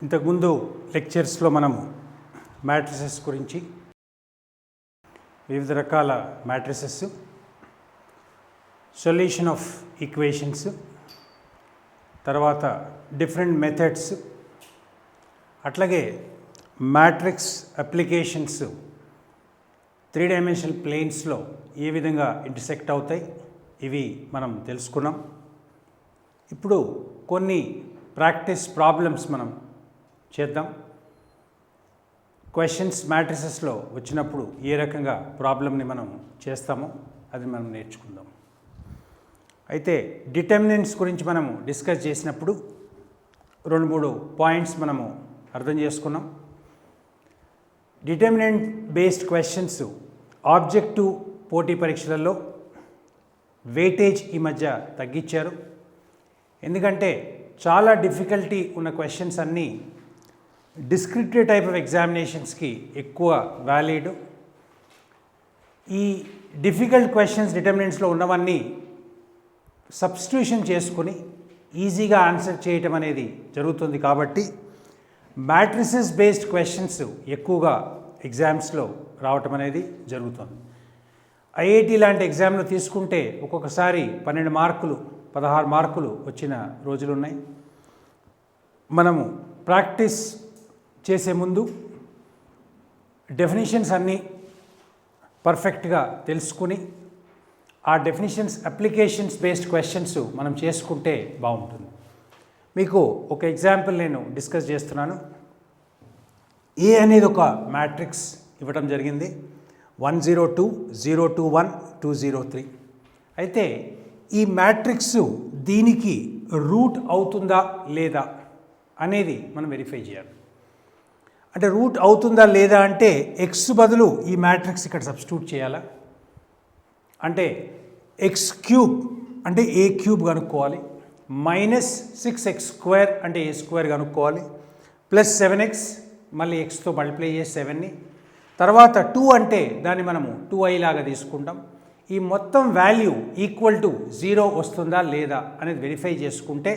ఇంతకుముందు లెక్చర్స్లో మనము మ్యాట్రిసెస్ గురించి వివిధ రకాల మ్యాట్రిసెస్, సొల్యూషన్ ఆఫ్ ఈక్వేషన్స్, తర్వాత డిఫరెంట్ మెథడ్స్, అట్లాగే మ్యాట్రిక్స్ అప్లికేషన్స్ 3 డైమెన్షనల్ ప్లేన్స్లో ఏ విధంగా ఇంటర్సెక్ట్ అవుతాయి ఇవి మనం తెలుసుకున్నాం. ఇప్పుడు కొన్ని ప్రాక్టీస్ ప్రాబ్లమ్స్ మనం చేద్దాం. క్వశ్చన్స్ మ్యాట్రిసెస్లో వచ్చినప్పుడు ఏ రకంగా ప్రాబ్లమ్ని మనం చేస్తామో అది మనం నేర్చుకుందాం. అయితే డిటర్మినెంట్స్ గురించి మనము డిస్కస్ చేసినప్పుడు 2-3 పాయింట్స్ మనము అర్థం చేసుకున్నాం. డిటర్మినెంట్ బేస్డ్ క్వశ్చన్స్ ఆబ్జెక్టివ్ పోటీ పరీక్షలలో వెయిటేజ్ ఈ మధ్య తగ్గించారు. ఎందుకంటే చాలా డిఫికల్టీ ఉన్న క్వశ్చన్స్ అన్నీ డిస్క్రిప్టివ్ టైప్ ఆఫ్ ఎగ్జామినేషన్స్కి ఎక్కువ వ్యాలిడ్. ఈ డిఫికల్ట్ క్వశ్చన్స్ డిటర్మినెంట్స్లో ఉన్నవన్నీ సబ్స్టిట్యూషన్ చేసుకొని ఈజీగా ఆన్సర్ చేయటం అనేది జరుగుతుంది. కాబట్టి మ్యాట్రిసెస్ బేస్డ్ క్వశ్చన్స్ ఎక్కువగా ఎగ్జామ్స్లో రావటం అనేది జరుగుతుంది. ఐఐటి లాంటి ఎగ్జామ్లు తీసుకుంటే ఒక్కొక్కసారి 12 మార్కులు 16 మార్కులు వచ్చిన రోజులు ఉన్నాయి. మనము ప్రాక్టీస్ చేసే ముందు డెఫినిషన్స్ అన్నీ పర్ఫెక్ట్గా తెలుసుకుని ఆ డెఫినిషన్స్ అప్లికేషన్స్ బేస్డ్ క్వశ్చన్స్ మనం చేసుకుంటే బాగుంటుంది. మీకు ఒక ఎగ్జాంపుల్ నేను డిస్కస్ చేస్తున్నాను. ఏ అనేది ఒక మ్యాట్రిక్స్ ఇవ్వటం జరిగింది, 102, 021, 203. అయితే ఈ మ్యాట్రిక్స్ దీనికి రూట్ అవుతుందా లేదా అనేది మనం వెరిఫై చేయాలి. అంటే రూట్ అవుతుందా లేదా అంటే ఎక్స్ బదులు ఈ మ్యాట్రిక్స్ ఇక్కడ సబ్స్టిట్యూట్ చేయాలా, అంటే ఎక్స్ క్యూబ్ అంటే ఏ క్యూబ్ కనుక్కోవాలి, -6x² అంటే ఏ స్క్వేర్ కనుక్కోవాలి, +7x మళ్ళీ ఎక్స్తో మల్టిప్లై చేసి 7ని, తర్వాత 2 అంటే దాన్ని మనము 2i లాగా తీసుకుంటాం. ఈ మొత్తం వాల్యూ ఈక్వల్ టు 0 వస్తుందా లేదా అనేది వెరిఫై చేసుకుంటే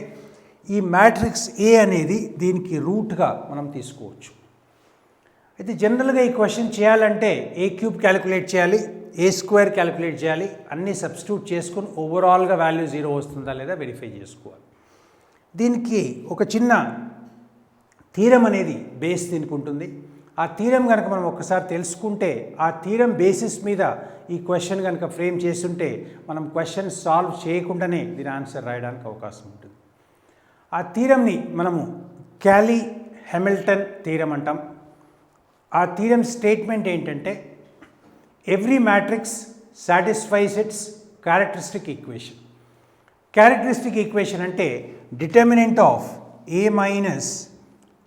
ఈ మ్యాట్రిక్స్ ఏ అనేది దీనికి రూట్గా మనం తీసుకోవచ్చు. అయితే జనరల్గా ఈ క్వశ్చన్ చేయాలంటే ఏ క్యూబ్ క్యాలిక్యులేట్ చేయాలి, ఏ స్క్వేర్ క్యాలిక్యులేట్ చేయాలి, అన్నీ సబ్స్టిట్యూట్ చేసుకుని ఓవరాల్గా వాల్యూ 0 వస్తుందా లేదా వెరిఫై చేసుకోవాలి. దీనికి ఒక చిన్న థీరం అనేది బేస్ దీనికి ఉంటుంది. ఆ థీరం కనుక మనం ఒక్కసారి తెలుసుకుంటే ఆ థీరం బేసిస్ మీద ఈ క్వశ్చన్ కనుక ఫ్రేమ్ చేస్తుంటే మనం క్వశ్చన్ సాల్వ్ చేయకుండానే దీని ఆన్సర్ రాయడానికి అవకాశం ఉంటుంది. ఆ థీరంని మనము క్యాలీ-హ్యామిల్టన్ థీరం అంటాం. ఆ థీరం స్టేట్మెంట్ ఏంటంటే every matrix satisfies its characteristic equation. Characteristic equation అంటే determinant of a minus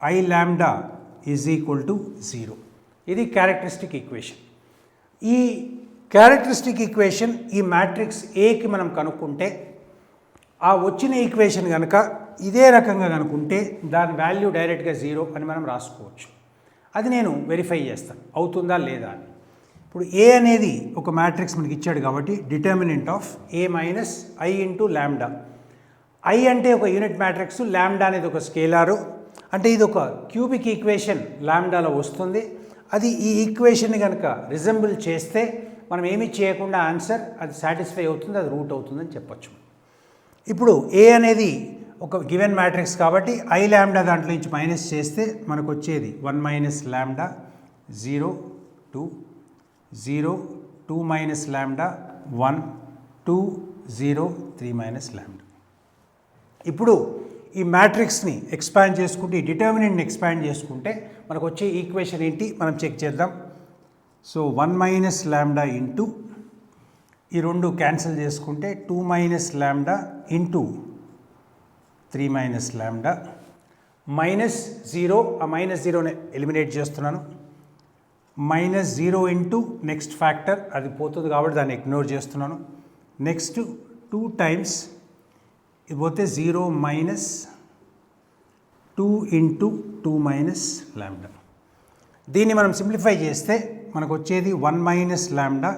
i lambda is equal to 0. ఇది క్యారెక్టరిస్టిక్ ఈక్వేషన్. ఈ క్యారెక్టరిస్టిక్ ఈక్వేషన్ ఈ మ్యాట్రిక్స్ ఏకి మనం కనుక్కుంటే ఆ వచ్చిన ఈక్వేషన్ కనుక ఇదే రకంగా కనుక్కుంటే దాని వాల్యూ డైరెక్ట్గా 0 అని మనం రాసుకోవచ్చు. అది నేను వెరిఫై చేస్తాను అవుతుందా లేదా అని. ఇప్పుడు ఏ అనేది ఒక మ్యాట్రిక్స్ మనకి ఇచ్చాడు కాబట్టి determinant of a minus i into lambda. i అంటే ఒక యూనిట్ మ్యాట్రిక్స్, లాంబ్డా అనేది ఒక స్కేలారు, అంటే ఇది ఒక క్యూబిక్ ఈక్వేషన్ లాంబ్డాలో వస్తుంది. అది ఈ ఈక్వేషన్ని కనుక రిజెంబుల్ చేస్తే మనం ఏమీ చేయకుండా ఆన్సర్ అది సాటిస్ఫై అవుతుంది, అది రూట్ అవుతుందని చెప్పచ్చు. ఇప్పుడు ఏ అనేది ఒక గివెన్ మ్యాట్రిక్స్ కాబట్టి i లాంబ్డా దాంట్లో నుంచి మైనస్ చేస్తే మనకు వచ్చేది 1 minus lambda 0 2 0 2 minus lambda 1 2 0 3 minus lambda. ఇప్పుడు ఈ మ్యాట్రిక్స్ని ఎక్స్పాండ్ చేసుకుంటే ఈ డిటర్మినెంట్ని ఎక్స్పాండ్ చేసుకుంటే మనకు వచ్చే ఈక్వేషన్ ఏంటి మనం చెక్ చేద్దాం. సో 1 మైనస్ లాంబ్డా ఇంటూ ఈ 2 క్యాన్సిల్ చేసుకుంటే 2 minus lambda into 3 minus lambda -0, ఆ -0ని ఎలిమినేట్ చేస్తున్నాను, -0 ఇంటూ నెక్స్ట్ ఫ్యాక్టర్ అది పోతుంది కాబట్టి దాన్ని ఇగ్నోర్ చేస్తున్నాను. నెక్స్ట్ 2 టైమ్స్ ఇది పోతే 0 మైనస్ 2 ఇంటూ 2 మైనస్ లాంబ్డా. దీన్ని మనం సింప్లిఫై చేస్తే మనకు వచ్చేది 1 minus lambda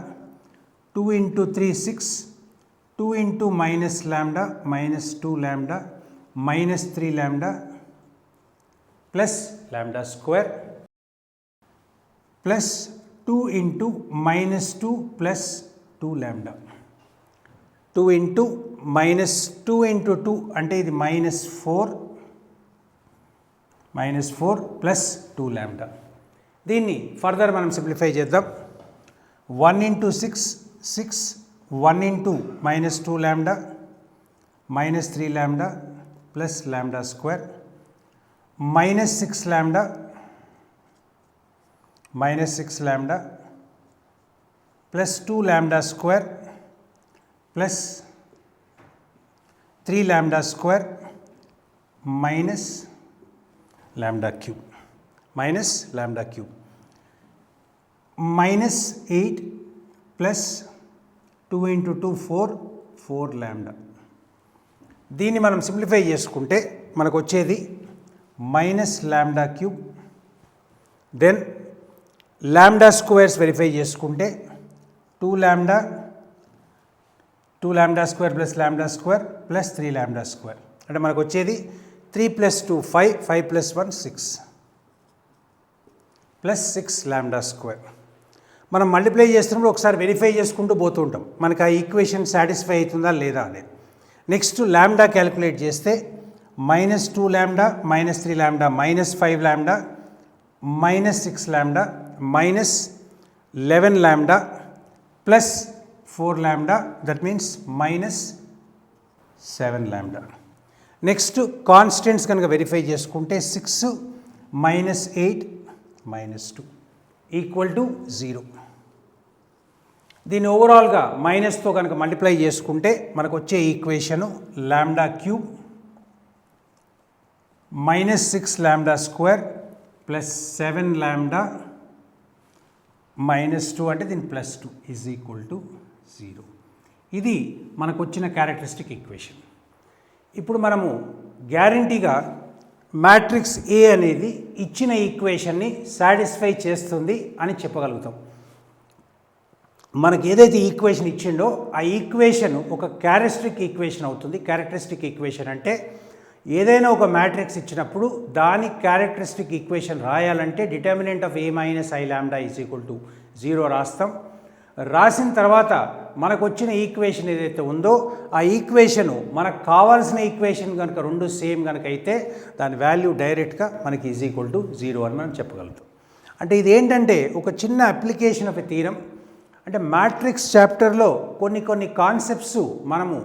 2 into 3 6 2 into minus lambda minus 2 lambda minus 3 lambda plus lambda square plus 2 into -2 plus 2 lambda. 2 into -2 into 2 అంటే ఇది -4 ప్లస్ 2 లాంబ్డా. దీన్ని ఫర్దర్ మనం సింప్లిఫై చేద్దాం. 1 into 6 1 into -2 lambda -3 lambda plus lambda square -6 lambda plus 2 lambda square plus 3 lambda square minus lambda cube -8 plus 2 into 2 4 lambda. దీన్ని మనం simplify చేసుకుంటే మనకు వచ్చేది minus lambda cube. Then lambda squares verify చేసుకుంటే 2 lambda square plus lambda square plus 3 lambda square అంటే మనకు వచ్చేది 3 plus 2 5 plus 1 6 plus 6 lambda square. మనం మల్టిప్లై చేస్తున్నప్పుడు ఒకసారి వెరిఫై చేసుకుంటూ పోతూ ఉంటాం మనకు ఆ ఈక్వేషన్ సాటిస్ఫై అవుతుందా లేదా అనేది. నెక్స్ట్ లాంబ్డా క్యాలిక్యులేట్ చేస్తే -2 lambda -3 lambda -5 lambda -6 lambda -11 lambda plus 4 lambda that means -7 lambda. Next constants కనుక వెరిఫై చేసుకుంటే 6 -8 -2 ఈక్వల్ టు 0. దీన్ని ఓవరాల్గా మైనస్తో కనుక మల్టిప్లై చేసుకుంటే మనకు వచ్చే equation lambda cube -6 lambda square plus 7 lambda -2 అంటే దీని +2 ఈజ్ ఈక్వల్ టు 0. ఇది మనకు వచ్చిన క్యారెక్టరిస్టిక్ ఈక్వేషన్. ఇప్పుడు మనము గ్యారంటీగా మ్యాట్రిక్స్ ఏ అనేది ఇచ్చిన ఈక్వేషన్ని సాటిస్ఫై చేస్తుంది అని చెప్పగలుగుతాం. మనకి ఏదైతే ఈక్వేషన్ ఇచ్చిండో ఆ ఈక్వేషన్ ఒక క్యారెక్టరిస్టిక్ ఈక్వేషన్ అవుతుంది. క్యారెక్టరిస్టిక్ ఈక్వేషన్ అంటే ఏదైనా ఒక మ్యాట్రిక్స్ ఇచ్చినప్పుడు దాని క్యారెక్టరిస్టిక్ ఈక్వేషన్ రాయాలంటే determinant of A - I lambda is equal to 0 రాస్తాం. రాసిన తర్వాత మనకు వచ్చిన ఈక్వేషన్ ఏదైతే ఉందో ఆ ఈక్వేషను మనకు కావాల్సిన ఈక్వేషన్ కనుక రెండు సేమ్ కనుక అయితే దాని వాల్యూ డైరెక్ట్గా మనకి ఈజ్ ఈక్వల్ టు 0 అని మనం చెప్పగలుగుతాం. అంటే ఇది ఏంటంటే ఒక చిన్న అప్లికేషన్ ఆఫ్ ఎ థీరం. అంటే మ్యాట్రిక్స్ చాప్టర్లో కొన్ని కాన్సెప్ట్స్ మనము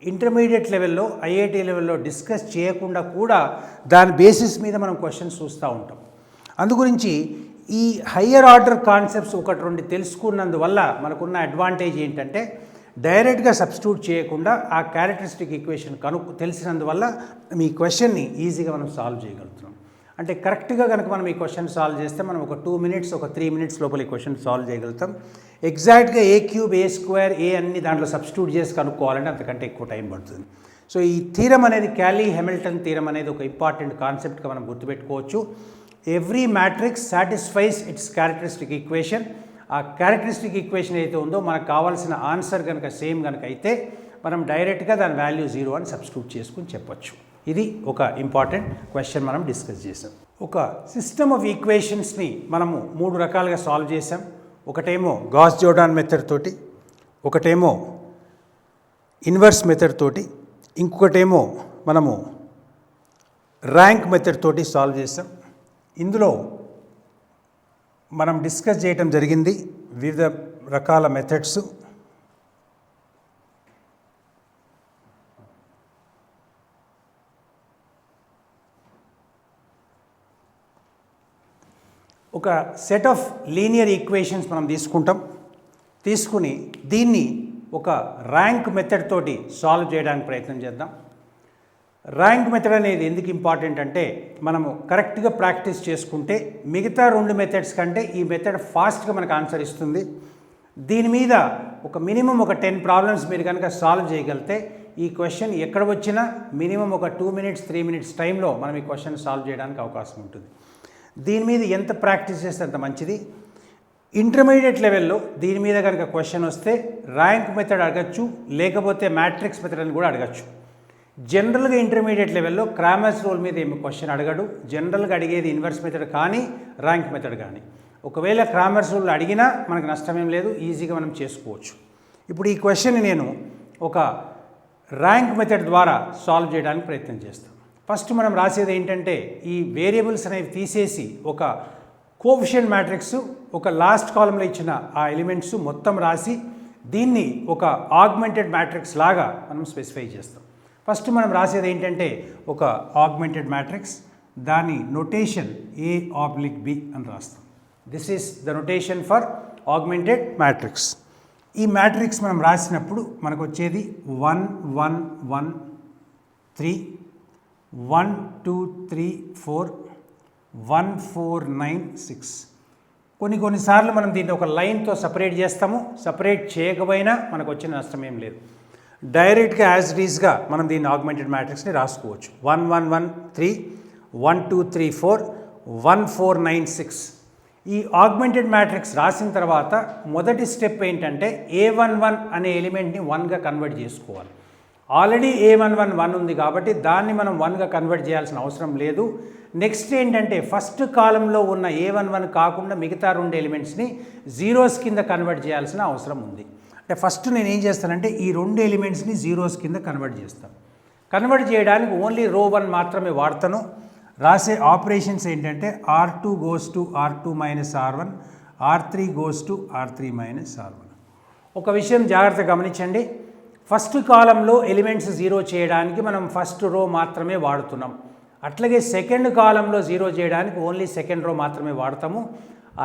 ఇంటర్మీడియట్ లెవెల్లో IIT లెవెల్లో డిస్కస్ చేయకుండా కూడా దాని బేసిస్ మీద మనం క్వశ్చన్స్ చూస్తూ ఉంటాం. అందుగురించి ఈ హయ్యర్ ఆర్డర్ కాన్సెప్ట్స్ ఒకటి రెండు తెలుసుకున్నందువల్ల మనకున్న అడ్వాంటేజ్ ఏంటంటే డైరెక్ట్గా సబ్స్టిట్యూట్ చేయకుండా ఆ క్యారెక్టరిస్టిక్ ఈక్వేషన్ తెలిసినందువల్ల మీ క్వశ్చన్ని ఈజీగా మనం సాల్వ్ చేయగలుగుతున్నాం. అంటే కరెక్ట్గా కనుక మనం ఈ క్వశ్చన్ సాల్వ్ చేస్తే మనం ఒక 2 మినిట్స్ 3 మినిట్స్ లోపల ఈ క్వశ్చన్ సాల్వ్ చేయగలుగుతాం. ఎగ్జాక్ట్గా A cube A square A అన్ని దాంట్లో సబ్స్టిట్యూట్ చేసి కనుక్కోవాలంటే అంతకంటే ఎక్కువ టైం పడుతుంది. సో ఈ థీరం అనేది క్యాలీ హెమిల్టన్ థీరం అనేది ఒక ఇంపార్టెంట్ కాన్సెప్ట్గా మనం గుర్తుపెట్టుకోవచ్చు. Every matrix satisfies its characteristic equation. ఆ క్యారెక్టరిస్టిక్ ఈక్వేషన్ ఏదైతే ఉందో మనకు కావాల్సిన ఆన్సర్ కనుక సేమ్ కనుక అయితే మనం డైరెక్ట్గా దాని వాల్యూ 0 అని సబ్స్టిట్యూట్ చేసుకుని చెప్పొచ్చు. ఇది ఒక ఇంపార్టెంట్ క్వశ్చన్ మనం డిస్కస్ చేసాం. ఒక సిస్టమ్ ఆఫ్ ఈక్వేషన్స్ని మనము 3 రకాలుగా సాల్వ్ చేసాం. ఒకటేమో గాస్ జోర్డాన్ మెథడ్ తోటి, ఒకటేమో ఇన్వర్స్ మెథడ్ తోటి, ఇంకొకటేమో మనము ర్యాంక్ మెథడ్ తోటి సాల్వ్ చేసాం. ఇందులో మనం డిస్కస్ చేయటం జరిగింది వివిధ రకాల మెథడ్స్. ఒక సెట్ ఆఫ్ లీనియర్ ఈక్వేషన్స్ మనం తీసుకుని దీన్ని ఒక ర్యాంక్ మెథడ్ తోటి సాల్వ్ చేయడానికి ప్రయత్నం చేద్దాం. ర్యాంక్ మెథడ్ అనేది ఎందుకు ఇంపార్టెంట్ అంటే మనము కరెక్ట్గా ప్రాక్టీస్ చేసుకుంటే మిగతా 2 మెథడ్స్ కంటే ఈ మెథడ్ ఫాస్ట్గా మనకు ఆన్సర్ ఇస్తుంది. దీని మీద ఒక మినిమం 10 ప్రాబ్లమ్స్ మీరు కనుక సాల్వ్ చేయగలిగితే ఈ క్వశ్చన్ ఎక్కడ వచ్చినా మినిమం 2 మినిట్స్ 3 మినిట్స్ టైంలో మనం ఈ క్వశ్చన్ సాల్వ్ చేయడానికి అవకాశం ఉంటుంది. దీని మీద ఎంత ప్రాక్టీస్ చేస్తే అంత మంచిది. ఇంటర్మీడియట్ లెవెల్లో దీని మీద కనుక క్వశ్చన్ వస్తే ర్యాంక్ మెథడ్ అడగచ్చు, లేకపోతే మ్యాట్రిక్స్ మెథడ్ అని కూడా అడగచ్చు. జనరల్గా ఇంటర్మీడియట్ లెవెల్లో క్రామర్స్ రూల్ మీద ఏమి క్వశ్చన్ అడగడు. జనరల్గా అడిగేది ఇన్వర్స్ మెథడ్ కానీ ర్యాంక్ మెథడ్ కానీ. ఒకవేళ క్రామర్స్ రూల్ అడిగినా మనకు నష్టమేం లేదు, ఈజీగా మనం చేసుకోవచ్చు. ఇప్పుడు ఈ క్వశ్చన్ని నేను ఒక ర్యాంక్ మెథడ్ ద్వారా సాల్వ్ చేయడానికి ప్రయత్నం చేస్తాను. ఫస్ట్ మనం రాసేది ఏంటంటే ఈ వేరియబుల్స్ అనేవి తీసేసి ఒక కోఎఫిషియంట్ మ్యాట్రిక్స్, ఒక లాస్ట్ కాలంలో ఇచ్చిన ఆ ఎలిమెంట్స్ మొత్తం రాసి దీన్ని ఒక ఆగ్మెంటెడ్ మ్యాట్రిక్స్ లాగా మనం స్పెసిఫై చేస్తాం. ఫస్ట్ మనం రాసేది ఏంటంటే ఒక ఆగ్మెంటెడ్ మ్యాట్రిక్స్, దాని నొటేషన్ A/B అని రాస్తాం. This is the notation for augmented matrix. ఈ మ్యాట్రిక్స్ మనం రాసినప్పుడు మనకు వచ్చేది 1 1 1 3 1 2 3 4 1 4 9 6. కొన్నిసార్లు మనం దీన్ని ఒక లైన్తో సపరేట్ చేస్తాము. సపరేట్ చేయకపోయినా మనకు వచ్చిన నష్టం ఏం లేదు. డైరెక్ట్గా యాజ్ ఇట్ ఈస్గా మనం దీన్ని ఆగ్మెంటెడ్ మ్యాట్రిక్స్ని రాసుకోవచ్చు. 1 1 1 3 1 2 3 4 1 4 9 6. ఈ ఆగ్మెంటెడ్ మ్యాట్రిక్స్ రాసిన తర్వాత మొదటి స్టెప్ ఏంటంటే A11 అనే ఎలిమెంట్ని 1గా కన్వర్ట్ చేసుకోవాలి. ఆల్రెడీ A11 1 ఉంది కాబట్టి దాన్ని మనం 1గా కన్వర్ట్ చేయాల్సిన అవసరం లేదు. నెక్స్ట్ ఏంటంటే ఫస్ట్ కాలంలో ఉన్న A11 కాకుండా మిగతా 2 ఎలిమెంట్స్ని జీరోస్ కింద కన్వర్ట్ చేయాల్సిన అవసరం ఉంది. అంటే ఫస్ట్ నేను ఏం చేస్తానంటే ఈ 2 ఎలిమెంట్స్ని జీరోస్ కింద కన్వర్ట్ చేస్తాను. కన్వర్ట్ చేయడానికి ఓన్లీ రో 1 మాత్రమే వాడతాను. రాసే ఆపరేషన్స్ ఏంటంటే R2 goes to R2 minus R1, R3 goes to R3 minus R1. ఒక విషయం జాగ్రత్తగా గమనించండి. ఫస్ట్ కాలంలో ఎలిమెంట్స్ జీరో చేయడానికి మనం ఫస్ట్ రో మాత్రమే వాడుతున్నాం. అట్లాగే సెకండ్ కాలంలో జీరో చేయడానికి ఓన్లీ సెకండ్ రో మాత్రమే వాడతాము.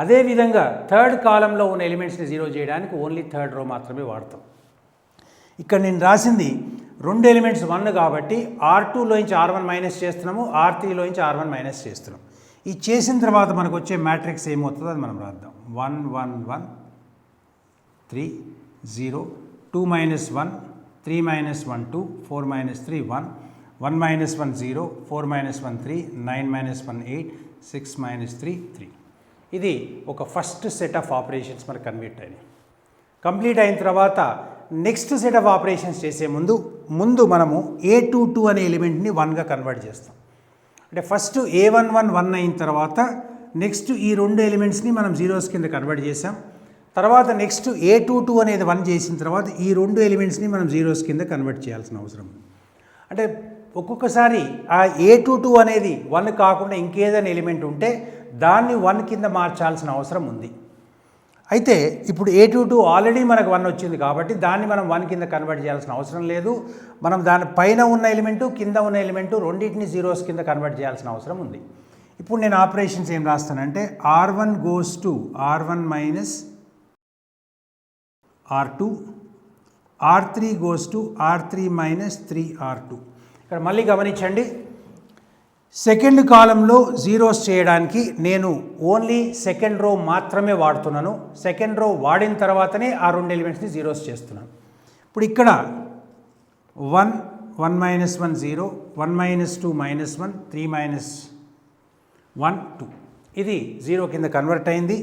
అదేవిధంగా థర్డ్ కాలంలో ఉన్న ఎలిమెంట్స్ని జీరో చేయడానికి ఓన్లీ థర్డ్ రో మాత్రమే వాడతాం. ఇక్కడ నేను రాసింది 2 ఎలిమెంట్స్ 1 కాబట్టి R2లోంచి R1 మైనస్ చేస్తున్నాము, R3లోంచి R1 మైనస్ చేస్తున్నాం. ఇది చేసిన తర్వాత మనకు వచ్చే మ్యాట్రిక్స్ ఏమవుతుందో అది మనం రాద్దాం. 1 1 1 3 0 2 minus 1 3 minus 1 2 4 minus 3 1 1 minus 1 0 4 minus 1 3 9 minus 1 8 6 minus 3 3. ఇది ఒక ఫస్ట్ సెట్ ఆఫ్ ఆపరేషన్స్ మనకు కంప్లీట్ అయిన తర్వాత నెక్స్ట్ సెట్ ఆఫ్ ఆపరేషన్స్ చేసే ముందు మనము A22 అనే ఎలిమెంట్ని 1గా కన్వర్ట్ చేస్తాం. అంటే ఫస్ట్ A11 1 అయిన తర్వాత నెక్స్ట్ ఈ 2 ఎలిమెంట్స్ని మనం జీరోస్ కింద కన్వర్ట్ చేసాం. తర్వాత నెక్స్ట్ A22 అనేది 1 చేసిన తర్వాత ఈ 2 ఎలిమెంట్స్ని మనం జీరోస్ కింద కన్వర్ట్ చేయాల్సిన అవసరం ఉంది. అంటే ఒక్కొక్కసారి ఆ A22 అనేది 1 కాకుండా ఇంకేదైనా ఎలిమెంట్ ఉంటే దాన్ని 1 కింద మార్చాల్సిన అవసరం ఉంది. అయితే ఇప్పుడు A22 ఆల్రెడీ మనకు 1 వచ్చింది కాబట్టి దాన్ని మనం 1 కింద కన్వర్ట్ చేయాల్సిన అవసరం లేదు. మనం దాని పైన ఉన్న ఎలిమెంటు కింద ఉన్న ఎలిమెంటు రెండింటిని జీరోస్ కింద కన్వర్ట్ చేయాల్సిన అవసరం ఉంది. ఇప్పుడు నేను ఆపరేషన్స్ ఏం రాస్తానంటే R1 goes to R1 minus R2, R3 goes to R3 minus 3R2. ఇక్కడ మళ్ళీ గమనించండి, సెకండ్ కాలంలో జీరోస్ చేయడానికి నేను ఓన్లీ సెకండ్ రో మాత్రమే వాడుతున్నాను. సెకండ్ రో వాడిన తర్వాతనే ఆ 2 ఎలిమెంట్స్ని జీరోస్ చేస్తున్నాను. ఇప్పుడు ఇక్కడ 1 1 minus 1 0 1 minus 2 minus 1 3 minus 1 2. ఇది 0 కింద కన్వర్ట్ అయింది.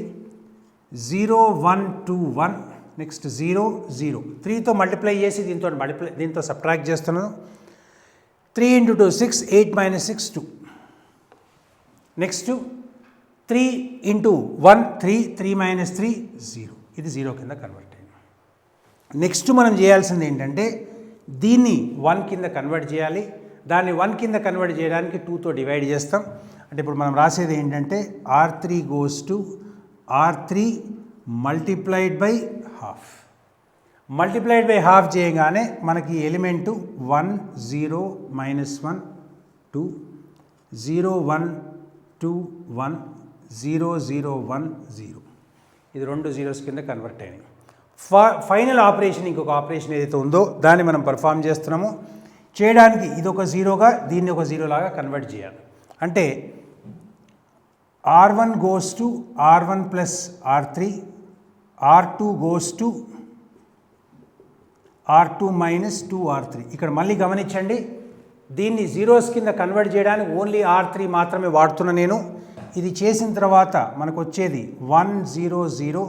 0 1 2 1 నెక్స్ట్ 0 0 3తో మల్టిప్లై చేసి దీంతో సబ్ట్రాక్ట్ చేస్తున్నాను. 3 into 2 6 8 minus 6 2. Next 3 into 1 3 3 minus 3 0. ఇది 0 కింద కన్వర్ట్ అయింది. నెక్స్ట్ మనం చేయాల్సింది ఏంటంటే దీన్ని 1 కింద కన్వర్ట్ చేయాలి. దాన్ని 1 కింద కన్వర్ట్ చేయడానికి 2తో డివైడ్ చేస్తాం. అంటే ఇప్పుడు మనం రాసేది ఏంటంటే R3 goes to R3 multiplied by half. Multiplied by half చేయగానే మనకి ఎలిమెంటు 1 0 minus 1 2 0 1 2 1 0 0 1 0. ఇది 2 జీరోస్ కింద కన్వర్ట్ అయినాయి. ఫైనల్ ఆపరేషన్ ఇంకొక ఆపరేషన్ ఏదైతే ఉందో దాన్ని మనం పర్ఫామ్ చేస్తున్నాము. చేయడానికి ఇది ఒక జీరోగా దీన్ని ఒక జీరో లాగా కన్వర్ట్ చేయాలి. అంటే R1 goes to R1 plus R3, R2 goes to R2 minus 2R3. ఇక్కడ మళ్ళీ గమనించండి, దీన్ని జీరోస్ కింద కన్వర్ట్ చేయడానికి ఓన్లీ R3 మాత్రమే వాడుతున్నా నేను. ఇది చేసిన తర్వాత మనకు వచ్చేది 1 0 0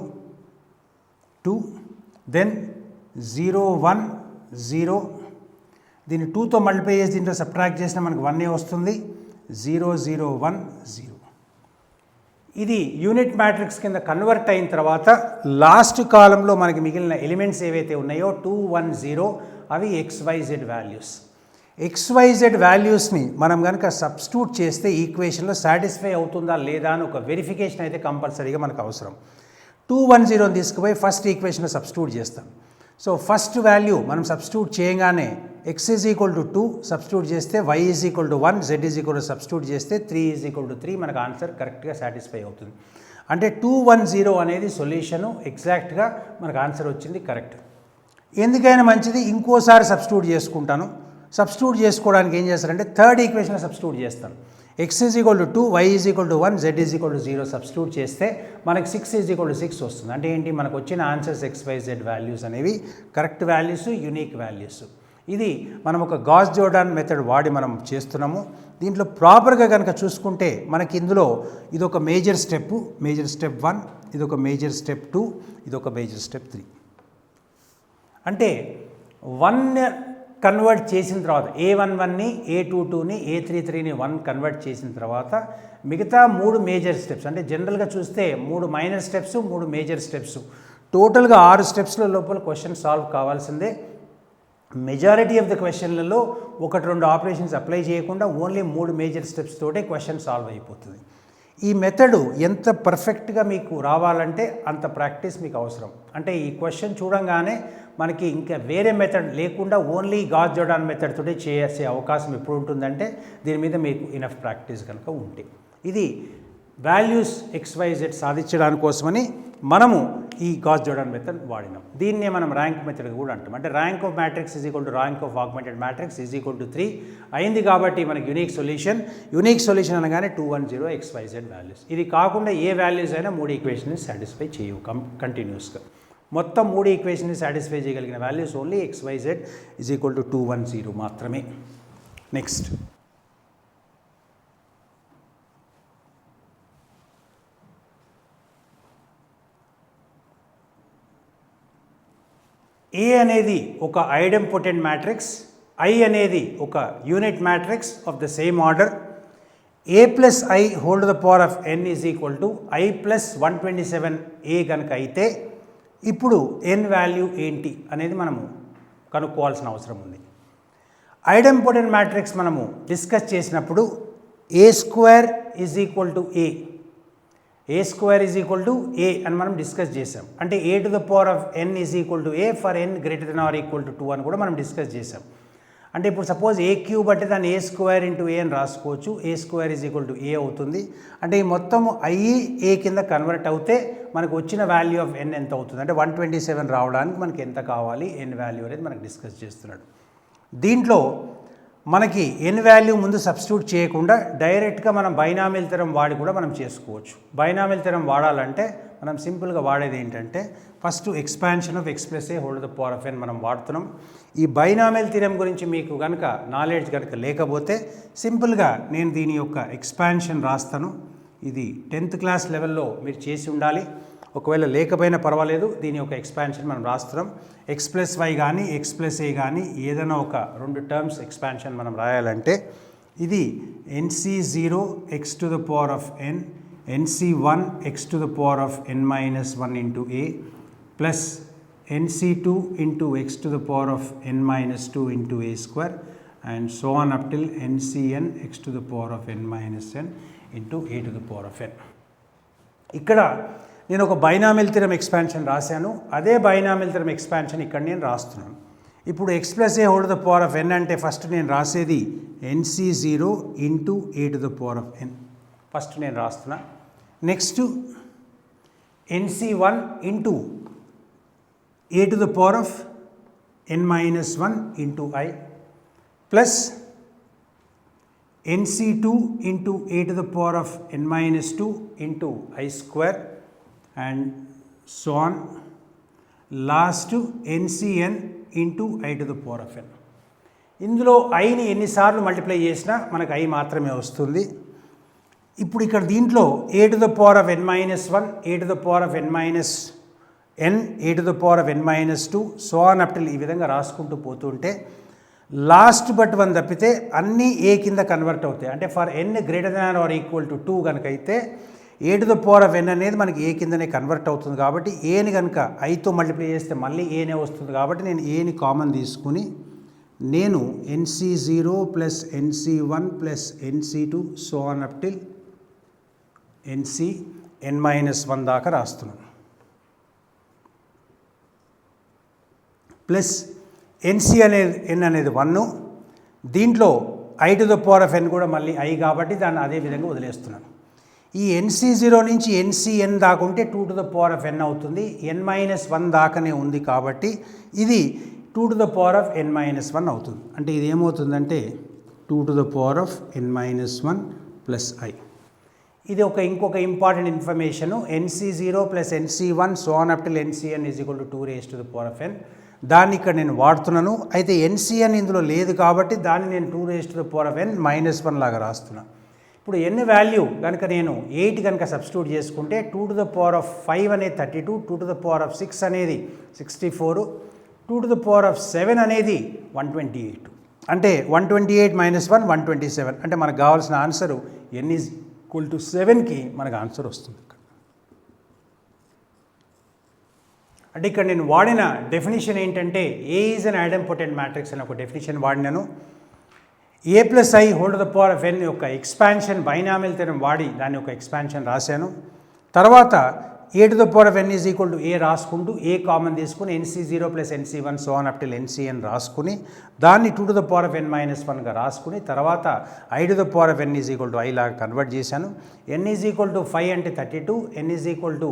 2 దెన్ 0 1 0 దీన్ని 2తో మల్టిప్లై చేసి దీంట్లో సబ్ట్రాక్ట్ చేసినా మనకు 1 వస్తుంది. 0 0 1 0. ఇది యూనిట్ మ్యాట్రిక్స్ కింద కన్వర్ట్ అయిన తర్వాత లాస్ట్ కాలంలో మనకి మిగిలిన ఎలిమెంట్స్ ఏవైతే ఉన్నాయో 2 1 0 అవి XYZ వాల్యూస్. XYZ వాల్యూస్ని మనం కనుక సబ్స్టిట్యూట్ చేస్తే ఈక్వేషన్లో సాటిస్ఫై అవుతుందా లేదా అని ఒక వెరిఫికేషన్ అయితే కంపల్సరీగా మనకు అవసరం. 2 1 0 తీసుకుపోయి ఫస్ట్ ఈక్వేషన్లో సబ్స్టిట్యూట్ చేస్తాం. సో ఫస్ట్ వాల్యూ మనం సబ్స్టిట్యూట్ చేయగానే x is equal to 2 substitute చేస్తే, y is equal to 1, z is equal to substitute చేస్తే 3 ఈజ్ ఈక్వల్ టు 3 మనకు ఆన్సర్ కరెక్ట్గా సాటిస్ఫై అవుతుంది. అంటే 2 1 0 అనేది సొల్యూషను, ఎగ్జాక్ట్గా మనకు ఆన్సర్ వచ్చింది కరెక్ట్. ఎందుకైనా మంచిది ఇంకోసారి సబ్స్టిట్యూట్ చేసుకుంటాను. సబ్స్టిట్యూట్ చేసుకోవడానికి ఏం చేస్తారంటే థర్డ్ ఈక్వేషన్ సబ్స్టిట్యూట్ చేస్తాను. x is equal to 2, y is equal to 1, z is equal to 0 substitute చేస్తే మనకి 6 ఈజ్ ఈక్వల్ టు 6 వస్తుంది. అంటే ఏంటి, మనకు వచ్చిన ఆన్సర్స్ XYZ వాల్యూస్ అనేవి కరెక్ట్ వాల్యూస్, యూనిక్ వాల్యూస్. ఇది మనం ఒక గాస్ జోర్డాన్ మెథడ్ వాడి మనం చేస్తున్నాము. దీంట్లో ప్రాపర్గా కనుక చూసుకుంటే మనకి ఇందులో ఇదొక మేజర్ స్టెప్ 1, ఇదొక మేజర్ స్టెప్ 2, ఇదొక మేజర్ స్టెప్ 3. అంటే 1 కన్వర్ట్ చేసిన తర్వాత A11ని, A22ని, A33ని 1 కన్వర్ట్ చేసిన తర్వాత మిగతా 3 మేజర్ స్టెప్స్, అంటే జనరల్గా చూస్తే 3 మైనర్ స్టెప్స్, 3 మేజర్ స్టెప్స్, టోటల్గా 6 స్టెప్స్ల లోపల క్వశ్చన్ సాల్వ్ కావాల్సిందే. మెజారిటీ ఆఫ్ ద క్వశ్చన్లలో 1-2 ఆపరేషన్స్ అప్లై చేయకుండా ఓన్లీ 3 మేజర్ స్టెప్స్ తోటే క్వశ్చన్ సాల్వ్ అయిపోతుంది. ఈ మెథడ్ ఎంత పర్ఫెక్ట్గా మీకు రావాలంటే అంత ప్రాక్టీస్ మీకు అవసరం. అంటే ఈ క్వశ్చన్ చూడంగానే మనకి ఇంకా వేరే మెథడ్ లేకుండా ఓన్లీ గాస్ జోర్డాన్ మెథడ్ తోటే చేసే అవకాశం ఎప్పుడు ఉంటుందంటే దీని మీద మీకు ఇనఫ్ ప్రాక్టీస్ కనుక ఉంటే. ఇది వాల్యూస్ XYZ సాధించడానికి కోసమని మనము ఈ గాస్ జోర్డాన్ మెథడ్ వాడినాం. దీన్నే మనం ర్యాంక్ మెథడ్ కూడా అంటాం. అంటే rank of matrix is equal to rank of augmented matrix is equal to 3 అయింది. కాబట్టి మనకి యూనిక్ సొల్యూషన్ అనగానే 2 1 0 XYZ వాల్యూస్. ఇది కాకుండా ఏ వాల్యూస్ అయినా 3 ఈక్వేషన్ని సాటిస్ఫై చేయవు కంటిన్యూస్గా. మొత్తం 3 ఈక్వేషన్ని సాటిస్ఫై చేయగలిగిన values only XYZ is equal to 2 1 0 మాత్రమే. నెక్స్ట్ A అనేది ఒక ఐడెంపోటెంట్ మ్యాట్రిక్స్, I అనేది ఒక unit matrix of the same order. A plus I whole to the power of n is equal to I plus 127A కనుక అయితే ఇప్పుడు n value ఏంటి అనేది మనము కనుక్కోవాల్సిన అవసరం ఉంది. ఐడెంపోటెంట్ మ్యాట్రిక్స్ మనము డిస్కస్ చేసినప్పుడు A square is equal to A square is equal to A అని మనం డిస్కస్ చేసాం. అంటే A to the power of n is equal to A for n greater than or equal to 2 అని కూడా మనం discuss చేసాం. అంటే ఇప్పుడు సపోజ్ A క్యూబ్ అంటే దాన్ని A స్క్వేర్ ఇంటూ A అని రాసుకోవచ్చు. A square is equal to A అవుతుంది. అంటే ఈ మొత్తం I A కింద కన్వర్ట్ అవుతే మనకు వచ్చిన వాల్యూ ఆఫ్ n ఎంత అవుతుంది అంటే 127 రావడానికి మనకి ఎంత కావాలి n వాల్యూ అనేది మనకు డిస్కస్ చేస్తున్నాడు. దీంట్లో మనకి n వాల్యూ ముందు సబ్స్టిట్యూట్ చేయకుండా డైరెక్ట్గా మనం బైనామిల్ థియరం వాడి కూడా మనం చేసుకోవచ్చు. బైనామిల్ థియరం వాడాలంటే మనం సింపుల్గా వాడేది ఏంటంటే first expansion of x plus a whole to the power of n మనం వాడుతున్నాం. ఈ బైనామిల్ థియరం గురించి మీకు కనుక నాలెడ్జ్ కనుక లేకపోతే సింపుల్గా నేను దీని యొక్క ఎక్స్పాన్షన్ రాస్తాను. ఇది 10th క్లాస్ లెవెల్లో మీరు చేసి ఉండాలి. ఒకవేళ లేకపోయినా పర్వాలేదు, దీని యొక్క ఎక్స్పాన్షన్ మనం రాస్తున్నాం. x ప్లస్ y కానీ x ప్లస్ a కానీ ఏదైనా ఒక 2 టర్మ్స్ ఎక్స్పాన్షన్ మనం రాయాలంటే ఇది NC0 x to the power of n, NC1 x to the power of n minus 1 into a plus NC2 into x to the power of n minus 2 into a square and so on up till NCn x to the power of n minus n into a to the power of n. ఇక్కడ నేను ఒక binomial theorem expansion రాశాను. అదే binomial theorem expansion ఇక్కడ నేను రాస్తున్నాను. ఇప్పుడు x plus a whole to the power of n అంటే ఫస్ట్ నేను రాసేది NC0 into a to the power of n first నేను రాస్తున్నా. Next NC1 into a to the power of n minus 1 into I plus NC2 into a to the power of n minus 2 into I square and so on. Last NCn into I to the power of n. ఇందులో ఐని ఎన్నిసార్లు multiply చేసినా మనకు I మాత్రమే వస్తుంది. ఇప్పుడు ఇక్కడ దీంట్లో a to the power of n minus 1, a to the power of n minus n, a to the power of n minus 2 so on up till ఈ విధంగా రాసుకుంటూ పోతుంటే లాస్ట్ బట్ 1 తప్పితే అన్నీ ఏ కింద కన్వర్ట్ అవుతాయి. అంటే for n greater than or equal to 2 కనుక అయితే a⁴n అనేది మనకి ఏ కిందనే కన్వర్ట్ అవుతుంది. కాబట్టి ఏని కనుక ఐతో మల్టిప్లై చేస్తే మళ్ళీ ఏనే వస్తుంది. కాబట్టి నేను ఏని కామన్ తీసుకుని నేను NC0 plus NC1 plus NC2 so on up till NCn-1 దాకా రాస్తున్నాను. ప్లస్ NC అనేది n అనేది 1, దీంట్లో i⁴n కూడా మళ్ళీ i కాబట్టి దాన్ని అదే విధంగా వదిలేస్తున్నాను. ఈ NC0 నుంచి NCn దాకా ఉంటే 2⁴n అవుతుంది. n-1 దాకానే ఉంది కాబట్టి ఇది 2⁴n-1 అవుతుంది. అంటే ఇది ఏమవుతుందంటే 2⁴n-1 ప్లస్ i. ఇది ఇంకొక important information. NC0 plus NC1 so on up till NCn is equal to 2⁴n. దాన్ని ఇక్కడ నేను వాడుతున్నాను. అయితే NCn ఇందులో లేదు కాబట్టి దాన్ని నేను 2⁴n-1 లాగా రాస్తున్నాను. ఇప్పుడు n వాల్యూ కనుక నేను 8 కనుక సబ్స్టిట్యూట్ చేసుకుంటే 2⁵ అనేది 32, 2⁶ అనేది 64, 2�7 అనేది 128. అంటే 128 - 1 127. అంటే మనకు కావాల్సిన answer n is equal to 7కి మనకు ఆన్సర్ వస్తుంది. అంటే ఇక్కడ నేను వాడిన డెఫినిషన్ ఏంటంటే ఏ ఈజ్ అన్ ఐడెంపోటెంట్ మ్యాట్రిక్స్ అని ఒక డెఫినిషన్ వాడినాను. a+i⁴n యొక్క ఎక్స్పాన్షన్ బైనామియల్ థియరం వాడి దాని యొక్క ఎక్స్పాన్షన్ రాశాను. తర్వాత a⁴n is equal to a రాసుకుంటూ a కామన్ తీసుకుని NC0 plus NC1 so on up till NCn రాసుకుని దాన్ని 2⁴n-1గా రాసుకుని తర్వాత i⁴n is equal to i లాగా కన్వర్ట్ చేశాను. n ఈజ్ ఈక్వల్ టు 5 అంటే 32, n ఈజ్ ఈక్వల్ టు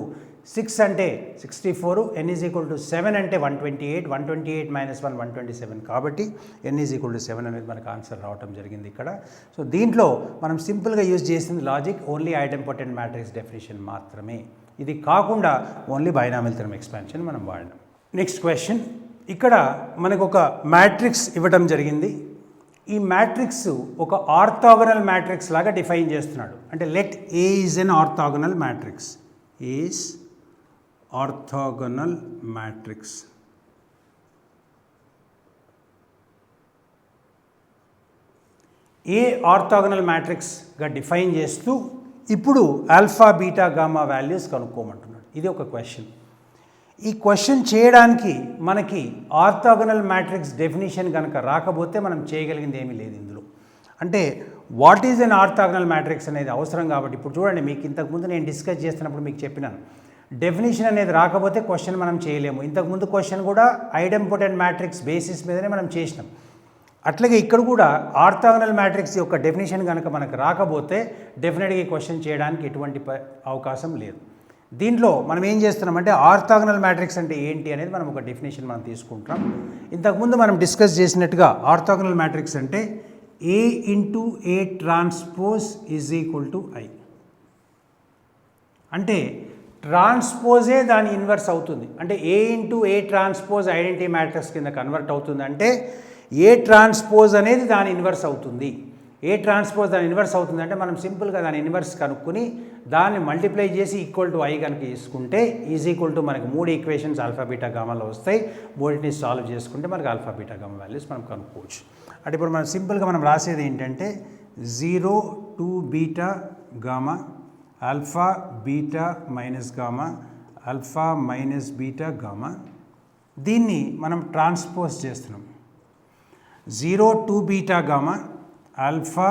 6 అంటే 64, n ఈజ్ ఈక్వల్ టు 7 అంటే 128, 128 - 1 127 కాబట్టి n ఈజ్ ఈక్వల్ టు 7 అనేది మనకు ఆన్సర్ రావటం జరిగింది ఇక్కడ. సో దీంట్లో మనం సింపుల్గా యూజ్ చేసింది లాజిక్ ఓన్లీ ఐడెంపోటెంట్ మ్యాట్రిక్స్ డెఫినిషన్ మాత్రమే. ఇది కాకుండా ఓన్లీ బైనామియల్ థియరం ఎక్స్పాన్షన్ మనం వాడినాం. నెక్స్ట్ క్వశ్చన్, ఇక్కడ మనకు ఒక మ్యాట్రిక్స్ ఇవ్వడం జరిగింది. ఈ మ్యాట్రిక్స్ ఒక ఆర్థోగనల్ మ్యాట్రిక్స్ లాగా డిఫైన్ చేస్తున్నాడు. అంటే let A is an orthogonal matrix, is orthogonal matrix. A orthogonal మ్యాట్రిక్స్గా డిఫైన్ చేస్తూ ఇప్పుడు ఆల్ఫా బీటా గామా వాల్యూస్ కనుక్కోమంటున్నాడు. ఇది ఒక క్వశ్చన్. ఈ క్వశ్చన్ చేయడానికి మనకి ఆర్థోగనల్ మ్యాట్రిక్స్ డెఫినిషన్ కనుక రాకపోతే మనం చేయగలిగింది ఏమీ లేదు ఇందులో. అంటే what is an orthogonal matrix అనేది అవసరం కాబట్టి ఇప్పుడు చూడండి, మీకు ఇంతకుముందు నేను డిస్కస్ చేస్తున్నప్పుడు మీకు చెప్పినాను డెఫినిషన్ అనేది రాకపోతే క్వశ్చన్ మనం చేయలేము. ఇంతకుముందు క్వశ్చన్ కూడా ఐడెంపోటెంట్ మ్యాట్రిక్స్ బేసిస్ మీదనే మనం చేసినాం. అట్లాగే ఇక్కడ కూడా ఆర్థోగనల్ మ్యాట్రిక్స్ యొక్క డెఫినేషన్ కనుక మనకు రాకపోతే డెఫినెట్గా ఈ క్వశ్చన్ చేయడానికి ఎటువంటి అవకాశం లేదు. దీంట్లో మనం ఏం చేస్తున్నామంటే ఆర్థోగనల్ మ్యాట్రిక్స్ అంటే ఏంటి అనేది మనం ఒక డెఫినేషన్ మనం తీసుకుంటాం. ఇంతకుముందు మనం డిస్కస్ చేసినట్టుగా ఆర్థోగనల్ మ్యాట్రిక్స్ అంటే A*A⁴ is equal to I. అంటే ట్రాన్స్పోజే దాని ఇన్వర్స్ అవుతుంది. అంటే A*A⁴ ఐడెంటిటీ మ్యాట్రిక్స్ కింద కన్వర్ట్ అవుతుంది. అంటే A⁴ అనేది దాని ఇన్వర్స్ అవుతుంది. A⁴ దాని ఇన్వర్స్ అవుతుంది అంటే మనం సింపుల్గా దాని ఇన్వర్స్ కనుక్కొని దాన్ని మల్టిప్లై చేసి ఈక్వల్ టు I కనుక తీసుకుంటే ఈజ్ ఈక్వల్ టు మనకి 3 ఈక్వేషన్స్ ఆల్ఫా బీటా గామాలో వస్తాయి. మూడింటిని సాల్వ్ చేసుకుంటే మనకి ఆల్ఫా బీటా గామా వాల్యూస్ మనం కనుక్కోవచ్చు. అంటే ఇప్పుడు మనం సింపుల్గా మనం రాసేది ఏంటంటే 0 2 beta gamma alpha beta minus gamma alpha minus beta gamma. దీన్ని మనం ట్రాన్స్పోజ్ చేస్తున్నాం. 0 2 beta gamma alpha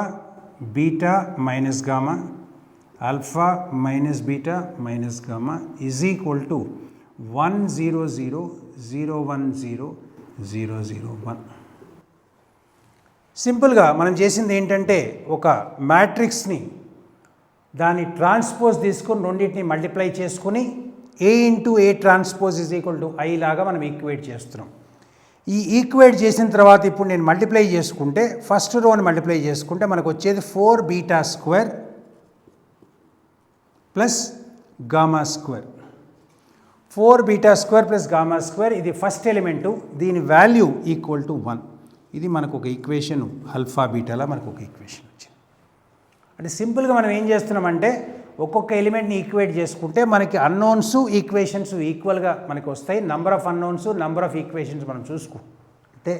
beta minus gamma alpha minus beta minus gamma is equal to 1 0 0 0 1 0 0 0 1. సింపుల్గా మనం చేసింది ఏంటంటే ఒక మ్యాట్రిక్స్ని దాని ట్రాన్స్పోజ్ తీసుకొని రెండింటిని మల్టిప్లై చేసుకుని A*A⁴ is equal to I లాగా మనం ఈక్వేట్ చేస్తున్నాం. ఈ ఈక్వేట్ చేసిన తర్వాత ఇప్పుడు నేను మల్టిప్లై చేసుకుంటే ఫస్ట్ రోని మల్టిప్లై చేసుకుంటే మనకు వచ్చేది 4 beta square plus gamma square. 4 beta square plus gamma square ఇది ఫస్ట్ ఎలిమెంటు. దీని వాల్యూ ఈక్వల్ టు 1. ఇది మనకు ఒక ఈక్వేషన్ ఆల్ఫా బీటాలా మనకు ఒక ఈక్వేషన్ వచ్చింది. అంటే సింపుల్గా మనం ఏం చేస్తున్నామంటే ఒక్కొక్క ఎలిమెంట్ని ఈక్వేట్ చేసుకుంటే మనకి అన్నోన్స్ ఈక్వేషన్స్ ఈక్వల్గా మనకి వస్తాయి. Number of unknowns number of equations మనం అంటే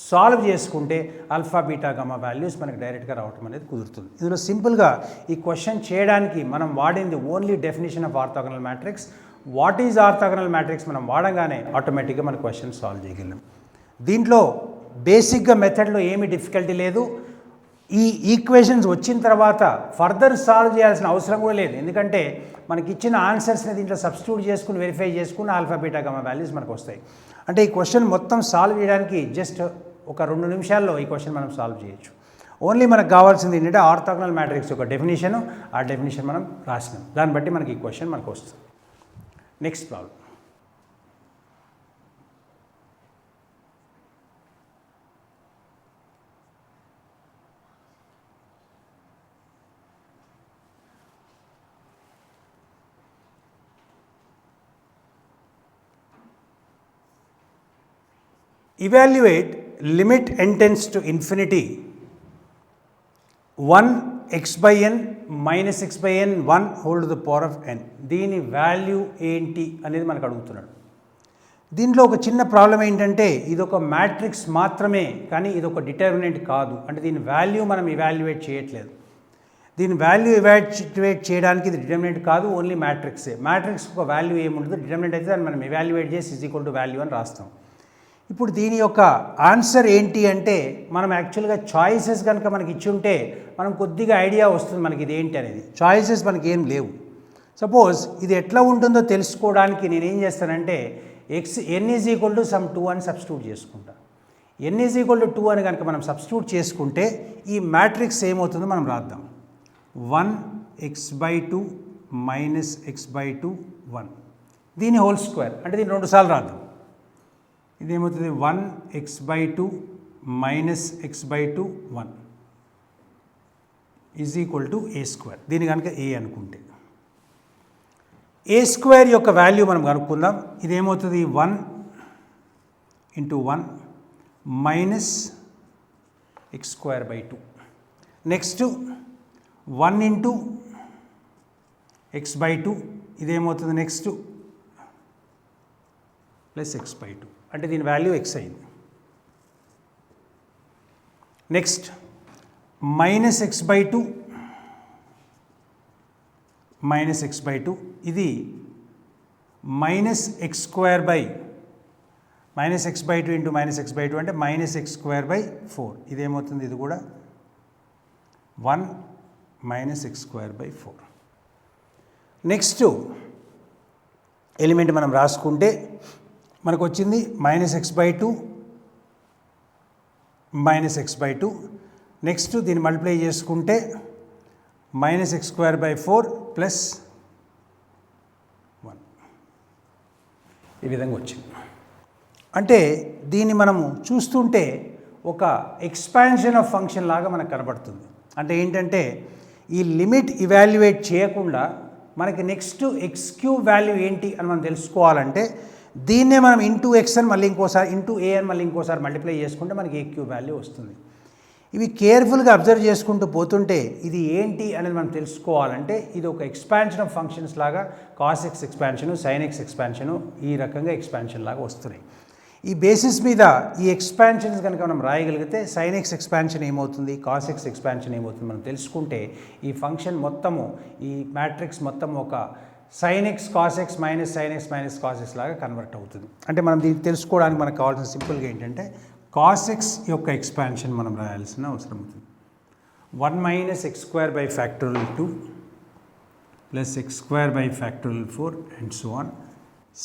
సాల్వ్ చేసుకుంటే ఆల్ఫా బీటా గమా వాల్యూస్ మనకి డైరెక్ట్గా రావటం అనేది కుదురుతుంది. ఇందులో సింపుల్గా ఈ క్వశ్చన్ చేయడానికి మనం వాడింది only definition of orthogonal matrix. What is orthogonal matrix మనం వాడగానే ఆటోమేటిక్గా మన క్వశ్చన్ సాల్వ్ చేయగలం. దీంట్లో బేసిక్గా మెథడ్లో ఏమీ డిఫికల్టీ లేదు. ఈ ఈక్వేషన్స్ వచ్చిన తర్వాత ఫర్దర్ సాల్వ్ చేయాల్సిన అవసరం కూడా లేదు, ఎందుకంటే మనకి ఇచ్చిన ఆన్సర్స్ని దీంట్లో సబ్స్టిట్యూట్ చేసుకుని వెరిఫై చేసుకుని ఆల్ఫా బీటా గమా వాల్యూస్ మనకు వస్తాయి. అంటే ఈ క్వశ్చన్ మొత్తం సాల్వ్ చేయడానికి జస్ట్ ఒక 2 నిమిషాల్లో ఈ క్వశ్చన్ మనం సాల్వ్ చేయొచ్చు. ఓన్లీ మనకు కావాల్సింది ఏంటంటే ఆర్థోగోనల్ మ్యాట్రిక్స్ యొక్క డెఫినేషన్, ఆ డెఫినేషన్ మనం రాసినాం, దాన్ని బట్టి మనకి ఈ క్వశ్చన్ మనకు వస్తుంది. Next problem. Evaluate limit n tends to infinity 1 x by n minus x by n 1 whole to the power of n. దీని వాల్యూ ఏంటి అనేది మనకు అడుగుతున్నాడు. దీంట్లో ఒక చిన్న ప్రాబ్లం ఏంటంటే ఇది ఒక మ్యాట్రిక్స్ మాత్రమే, కానీ ఇది ఒక డిటర్మినెంట్ కాదు. అంటే దీని వాల్యూ మనం ఇవాల్యుయేట్ చేయట్లేదు. దీని వాల్యూ ఇవాల్యుయేట్ చేయడానికి ఇది డిటర్మినెంట్ కాదు, ఓన్లీ మ్యాట్రిక్సే. మ్యాట్రిక్స్ ఒక వాల్యూ ఏముంటుందో డిటర్మినెంట్ అయితే దాన్ని మనం ఇవాల్యుయేట్ చేసి ఈజ్ ఈక్వల్ టు వాల్యూ అని రాస్తాం. ఇప్పుడు దీని యొక్క ఆన్సర్ ఏంటి అంటే మనం యాక్చువల్గా చాయిసెస్ కనుక మనకి ఇచ్చి ఉంటే మనం కొద్దిగా ఐడియా వస్తుంది మనకి ఇది ఏంటి అనేది. చాయిసెస్ మనకి ఏం లేవు. సపోజ్ ఇది ఎట్లా ఉంటుందో తెలుసుకోవడానికి నేను ఏం చేస్తానంటే n is equal to some 2 అని సబ్స్టిట్యూట్ చేసుకుంటా. n ఈజ్ ఈక్వల్ టు 2 అని కనుక మనం సబ్స్టిట్యూట్ చేసుకుంటే ఈ మ్యాట్రిక్స్ ఏమవుతుందో మనం రాద్దాం. 1x/2 మైనస్ x/2 1, దీని హోల్ స్క్వేర్ అంటే దీన్ని 2 సార్లు రాద్దాం. ఇదేమవుతుంది 1x/2 minus x/2 1 is equal to a square. దీని కనుక a అనుకుంటే a స్క్వేర్ యొక్క వాల్యూ మనం కనుక్కుందాం. ఇదేమవుతుంది 1 into 1 minus x²/2. Next 1 into x/2, ఇదేమవుతుంది నెక్స్ట్ ప్లస్ x/2, అంటే దీని వాల్యూ x అయింది. Next minus x/2 minus x/2, ఇది minus minus x/2 into minus x/2 అంటే మైనస్ x²/4, ఇదేమవుతుంది ఇది కూడా 1 మైనస్ x²/4. నెక్స్ట్ ఎలిమెంట్ మనం రాసుకుంటే మనకు వచ్చింది minus x/2 minus x/2. Next దీన్ని మల్టిప్లై చేసుకుంటే మైనస్ x²/4 ప్లస్ 1, ఈ విధంగా వచ్చింది. అంటే దీన్ని మనము చూస్తుంటే ఒక ఎక్స్పాన్షన్ ఆఫ్ ఫంక్షన్ లాగా మనకు కనబడుతుంది. అంటే ఏంటంటే ఈ లిమిట్ ఇవాల్యుయేట్ చేయకుండా మనకి నెక్స్ట్ x³ వాల్యూ ఏంటి అని మనం తెలుసుకోవాలంటే దీన్నే మనం ఇంటూ ఎక్స్ అని మళ్ళీ ఇంకోసారి ఇంటూ ఏ అని మళ్ళీ ఇంకోసారి మల్టిప్లై చేసుకుంటే మనకి a³ వాల్యూ వస్తుంది. ఇవి కేర్ఫుల్గా అబ్జర్వ్ చేసుకుంటూ పోతుంటే ఇది ఏంటి అనేది మనం తెలుసుకోవాలంటే ఇది ఒక ఎక్స్పాన్షన్ ఆఫ్ ఫంక్షన్స్ లాగా cos X expansion, sign X expansion, ఈ రకంగా ఎక్స్పాన్షన్ లాగా వస్తున్నాయి. ఈ బేసిస్ మీద ఈ ఎక్స్పాన్షన్స్ కనుక మనం రాయగలిగితే సైన్ ఎక్స్ ఎక్స్పాన్షన్ ఏమవుతుంది, కాస్ ఎక్స్ ఎక్స్పాన్షన్ ఏమవుతుంది మనం తెలుసుకుంటే ఈ ఫంక్షన్ మొత్తము, ఈ మ్యాట్రిక్స్ మొత్తం ఒక sign X cos X minus sign X minus cos X లాగా కన్వర్ట్ అవుతుంది. అంటే మనం దీన్ని తెలుసుకోవడానికి మనకు కావాల్సిన సింపుల్గా ఏంటంటే కాస్ ఎక్స్ యొక్క ఎక్స్పాన్షన్ మనం రాయాల్సిన అవసరం ఉంటుంది. 1 minus x²/2 plus x²/4 and so on.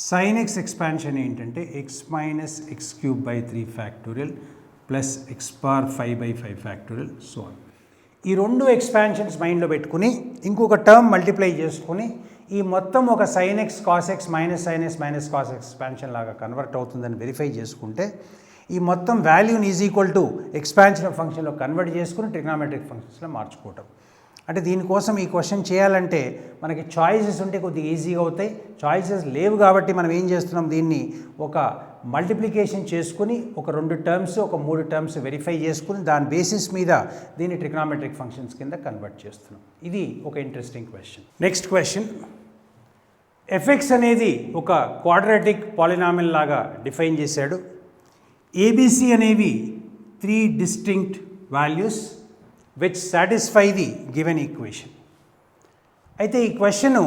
Sign X expansion ఏంటంటే x minus x³ plus x⁵5 so on. ఈ రెండు ఎక్స్పాన్షన్స్ మైండ్లో పెట్టుకుని ఇంకొక టర్మ్ మల్టిప్లై చేసుకుని ఈ మొత్తం ఒక sign X cos X minus sign X minus cos X expansion లాగా కన్వర్ట్ అవుతుందని వెరిఫై చేసుకుంటే ఈ మొత్తం వాల్యూని is equal to expansion of ఫంక్షన్లో కన్వర్ట్ చేసుకుని ట్రిగ్నామెట్రిక్ ఫంక్షన్స్లో మార్చుకోవటం. అంటే దీనికోసం ఈ క్వశ్చన్ చేయాలంటే మనకి చాయిసెస్ ఉంటే కొద్దిగా ఈజీగా అవుతాయి. చాయిసెస్ లేవు కాబట్టి మనం ఏం చేస్తున్నాం, దీన్ని ఒక మల్టిప్లికేషన్ చేసుకుని ఒక 2 టర్మ్స్ ఒక 3 టర్మ్స్ వెరిఫై చేసుకుని దాని బేసిస్ మీద దీన్ని ట్రిగ్నామెట్రిక్ ఫంక్షన్స్ కింద కన్వర్ట్ చేస్తున్నాం. ఇది ఒక interesting question. Next question, f x అనేది ఒక క్వాడ్రాటిక్ పాలినామిల్ లాగా డిఫైన్ చేశాడు. ఏబిసి అనేవి 3 distinct values which satisfy the given equation. అయితే ఈ క్వశ్చను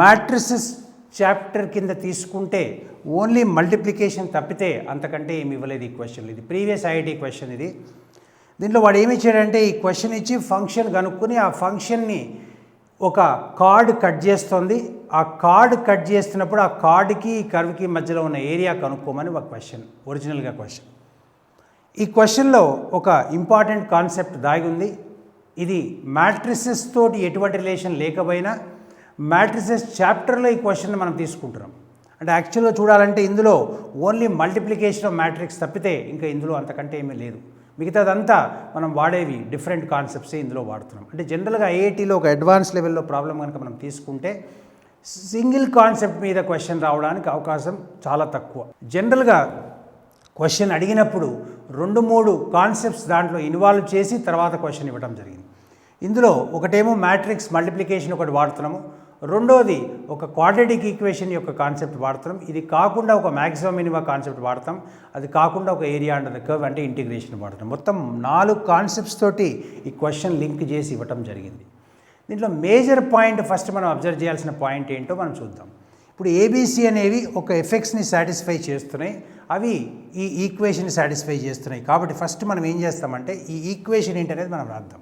మ్యాట్రిసెస్ చాప్టర్ కింద తీసుకుంటే ఓన్లీ మల్టిప్లికేషన్ తప్పితే అంతకంటే ఏమి ఇవ్వలేదు ఈ క్వశ్చన్. ఇది ప్రీవియస్ ఐఐటి క్వశ్చన్. ఇది దీంట్లో వాడు ఏమి ఇచ్చాడంటే ఈ క్వశ్చన్ ఇచ్చి ఫంక్షన్ కనుక్కొని ఆ ఫంక్షన్ని ఒక కార్డ్ కట్ చేస్తుంది. ఆ కార్డ్ కట్ చేస్తున్నప్పుడు ఆ కార్డ్కి ఈ కర్వ్కి మధ్యలో ఉన్న ఏరియా కనుక్కోమని ఒక క్వశ్చన్, ఒరిజినల్గా క్వశ్చన్. ఈ క్వశ్చన్లో ఒక ఇంపార్టెంట్ కాన్సెప్ట్ దాగి ఉంది. ఇది మ్యాట్రిసెస్ తోటి ఎటువంటి రిలేషన్ లేకపోయినా మ్యాట్రిసెస్ చాప్టర్లో ఈ క్వశ్చన్ మనం తీసుకుంటున్నాం. అంటే యాక్చువల్గా చూడాలంటే ఇందులో ఓన్లీ మల్టిప్లికేషన్ ఆఫ్ మ్యాట్రిక్స్ తప్పితే ఇంకా ఇందులో అంతకంటే ఏమీ లేదు. మిగతాదంతా మనం వాడేవి డిఫరెంట్ కాన్సెప్ట్సే ఇందులో వాడుతున్నాం. అంటే జనరల్గా ఐఐటీలో ఒక అడ్వాన్స్ లెవెల్లో ప్రాబ్లం కనుక మనం తీసుకుంటే సింగిల్ కాన్సెప్ట్ మీద క్వశ్చన్ రావడానికి అవకాశం చాలా తక్కువ. జనరల్గా క్వశ్చన్ అడిగినప్పుడు 2-3 కాన్సెప్ట్స్ దాంట్లో ఇన్వాల్వ్ చేసి తర్వాత క్వశ్చన్ ఇవ్వడం జరిగింది. ఇందులో ఒకటేమో మ్యాట్రిక్స్ మల్టిప్లికేషన్ ఒకటి వాడుతున్నాము, రెండోది ఒక క్వాడ్రాటిక్ ఈక్వేషన్ యొక్క కాన్సెప్ట్ వాడుతున్నాం. ఇది కాకుండా ఒక మ్యాక్సిమం మినిమం కాన్సెప్ట్ వాడతాం, అది కాకుండా ఒక ఏరియా అండర్ ద కర్వ్ అంటే ఇంటిగ్రేషన్ వాడతాం. మొత్తం 4 కాన్సెప్ట్స్ తోటి ఈ క్వశ్చన్ లింక్ చేసి ఇవ్వటం జరిగింది. దీంట్లో మేజర్ పాయింట్ ఫస్ట్ మనం అబ్జర్వ్ చేయాల్సిన పాయింట్ ఏంటో మనం చూద్దాం. ఇప్పుడు ఏబిసి అనేవి ఒక ఎఫెక్ట్స్ని సాటిస్ఫై చేస్తున్నాయి, అవి ఈ ఈక్వేషన్ని సాటిస్ఫై చేస్తున్నాయి. కాబట్టి ఫస్ట్ మనం ఏం చేస్తామంటే ఈ ఈక్వేషన్ ఏంటనేది మనం రాద్దాం.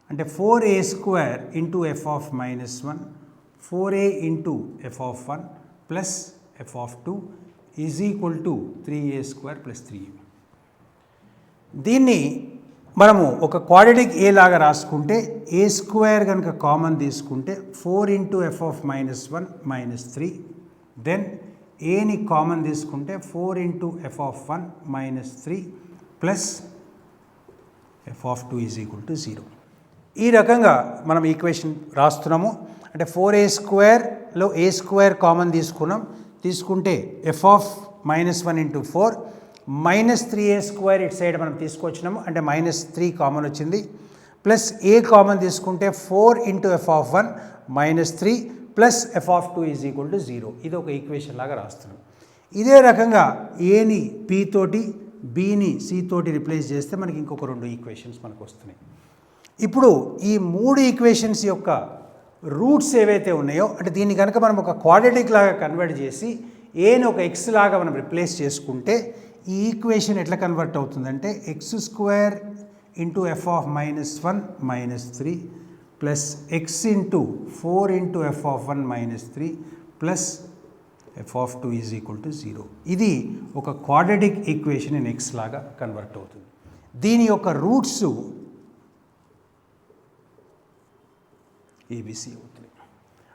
అంటే 4a² into f of -1 4a into f of 1 plus f of 2 is equal to 3a² plus 3a. దీన్ని మనము ఒక క్వాడ్రాటిక్ ఏ లాగా రాసుకుంటే a² కనుక కామన్ తీసుకుంటే 4 ఇంటూ f ఆఫ్ -1 -3, దెన్ ఏని కామన్ తీసుకుంటే 4 into f of 1 -3 plus f of 2 is equal to 0. ఈ రకంగా మనం ఈక్వేషన్ రాస్తున్నాము. అంటే 4a²లో a² కామన్ తీసుకుంటే f ఆఫ్ -1 ఇంటూ 4 -3a² ఇటు సైడ్ మనం తీసుకొచ్చినాము, అంటే -3 కామన్ వచ్చింది, ప్లస్ ఏ కామన్ తీసుకుంటే 4 into f of 1 -3 plus f of 2 is equal to 0. ఇది ఒక ఈక్వేషన్ లాగా రాస్తున్నాం. ఇదే రకంగా ఏని p తోటి బీని c తోటి రిప్లేస్ చేస్తే మనకి ఇంకొక 2 ఈక్వేషన్స్ మనకు వస్తున్నాయి. ఇప్పుడు ఈ 3 ఈక్వేషన్స్ యొక్క రూట్స్ ఏవైతే ఉన్నాయో, అంటే దీన్ని కనుక మనం ఒక క్వాడ్రాటిక్ లాగా కన్వర్ట్ చేసి ఏని ఒక ఎక్స్ లాగా మనం రిప్లేస్ చేసుకుంటే ఈ ఈక్వేషన్ ఎట్లా కన్వర్ట్ అవుతుందంటే x² into f of -1 -3 plus x into 4 into f of 1 -3 plus f of 2 is equal to 0. ఇది ఒక క్వాడ్రాటిక్ ఈక్వేషన్ ఇన్ ఎక్స్ లాగా కన్వర్ట్ అవుతుంది. దీని యొక్క రూట్స్ ఏబిసి అవుతుంది.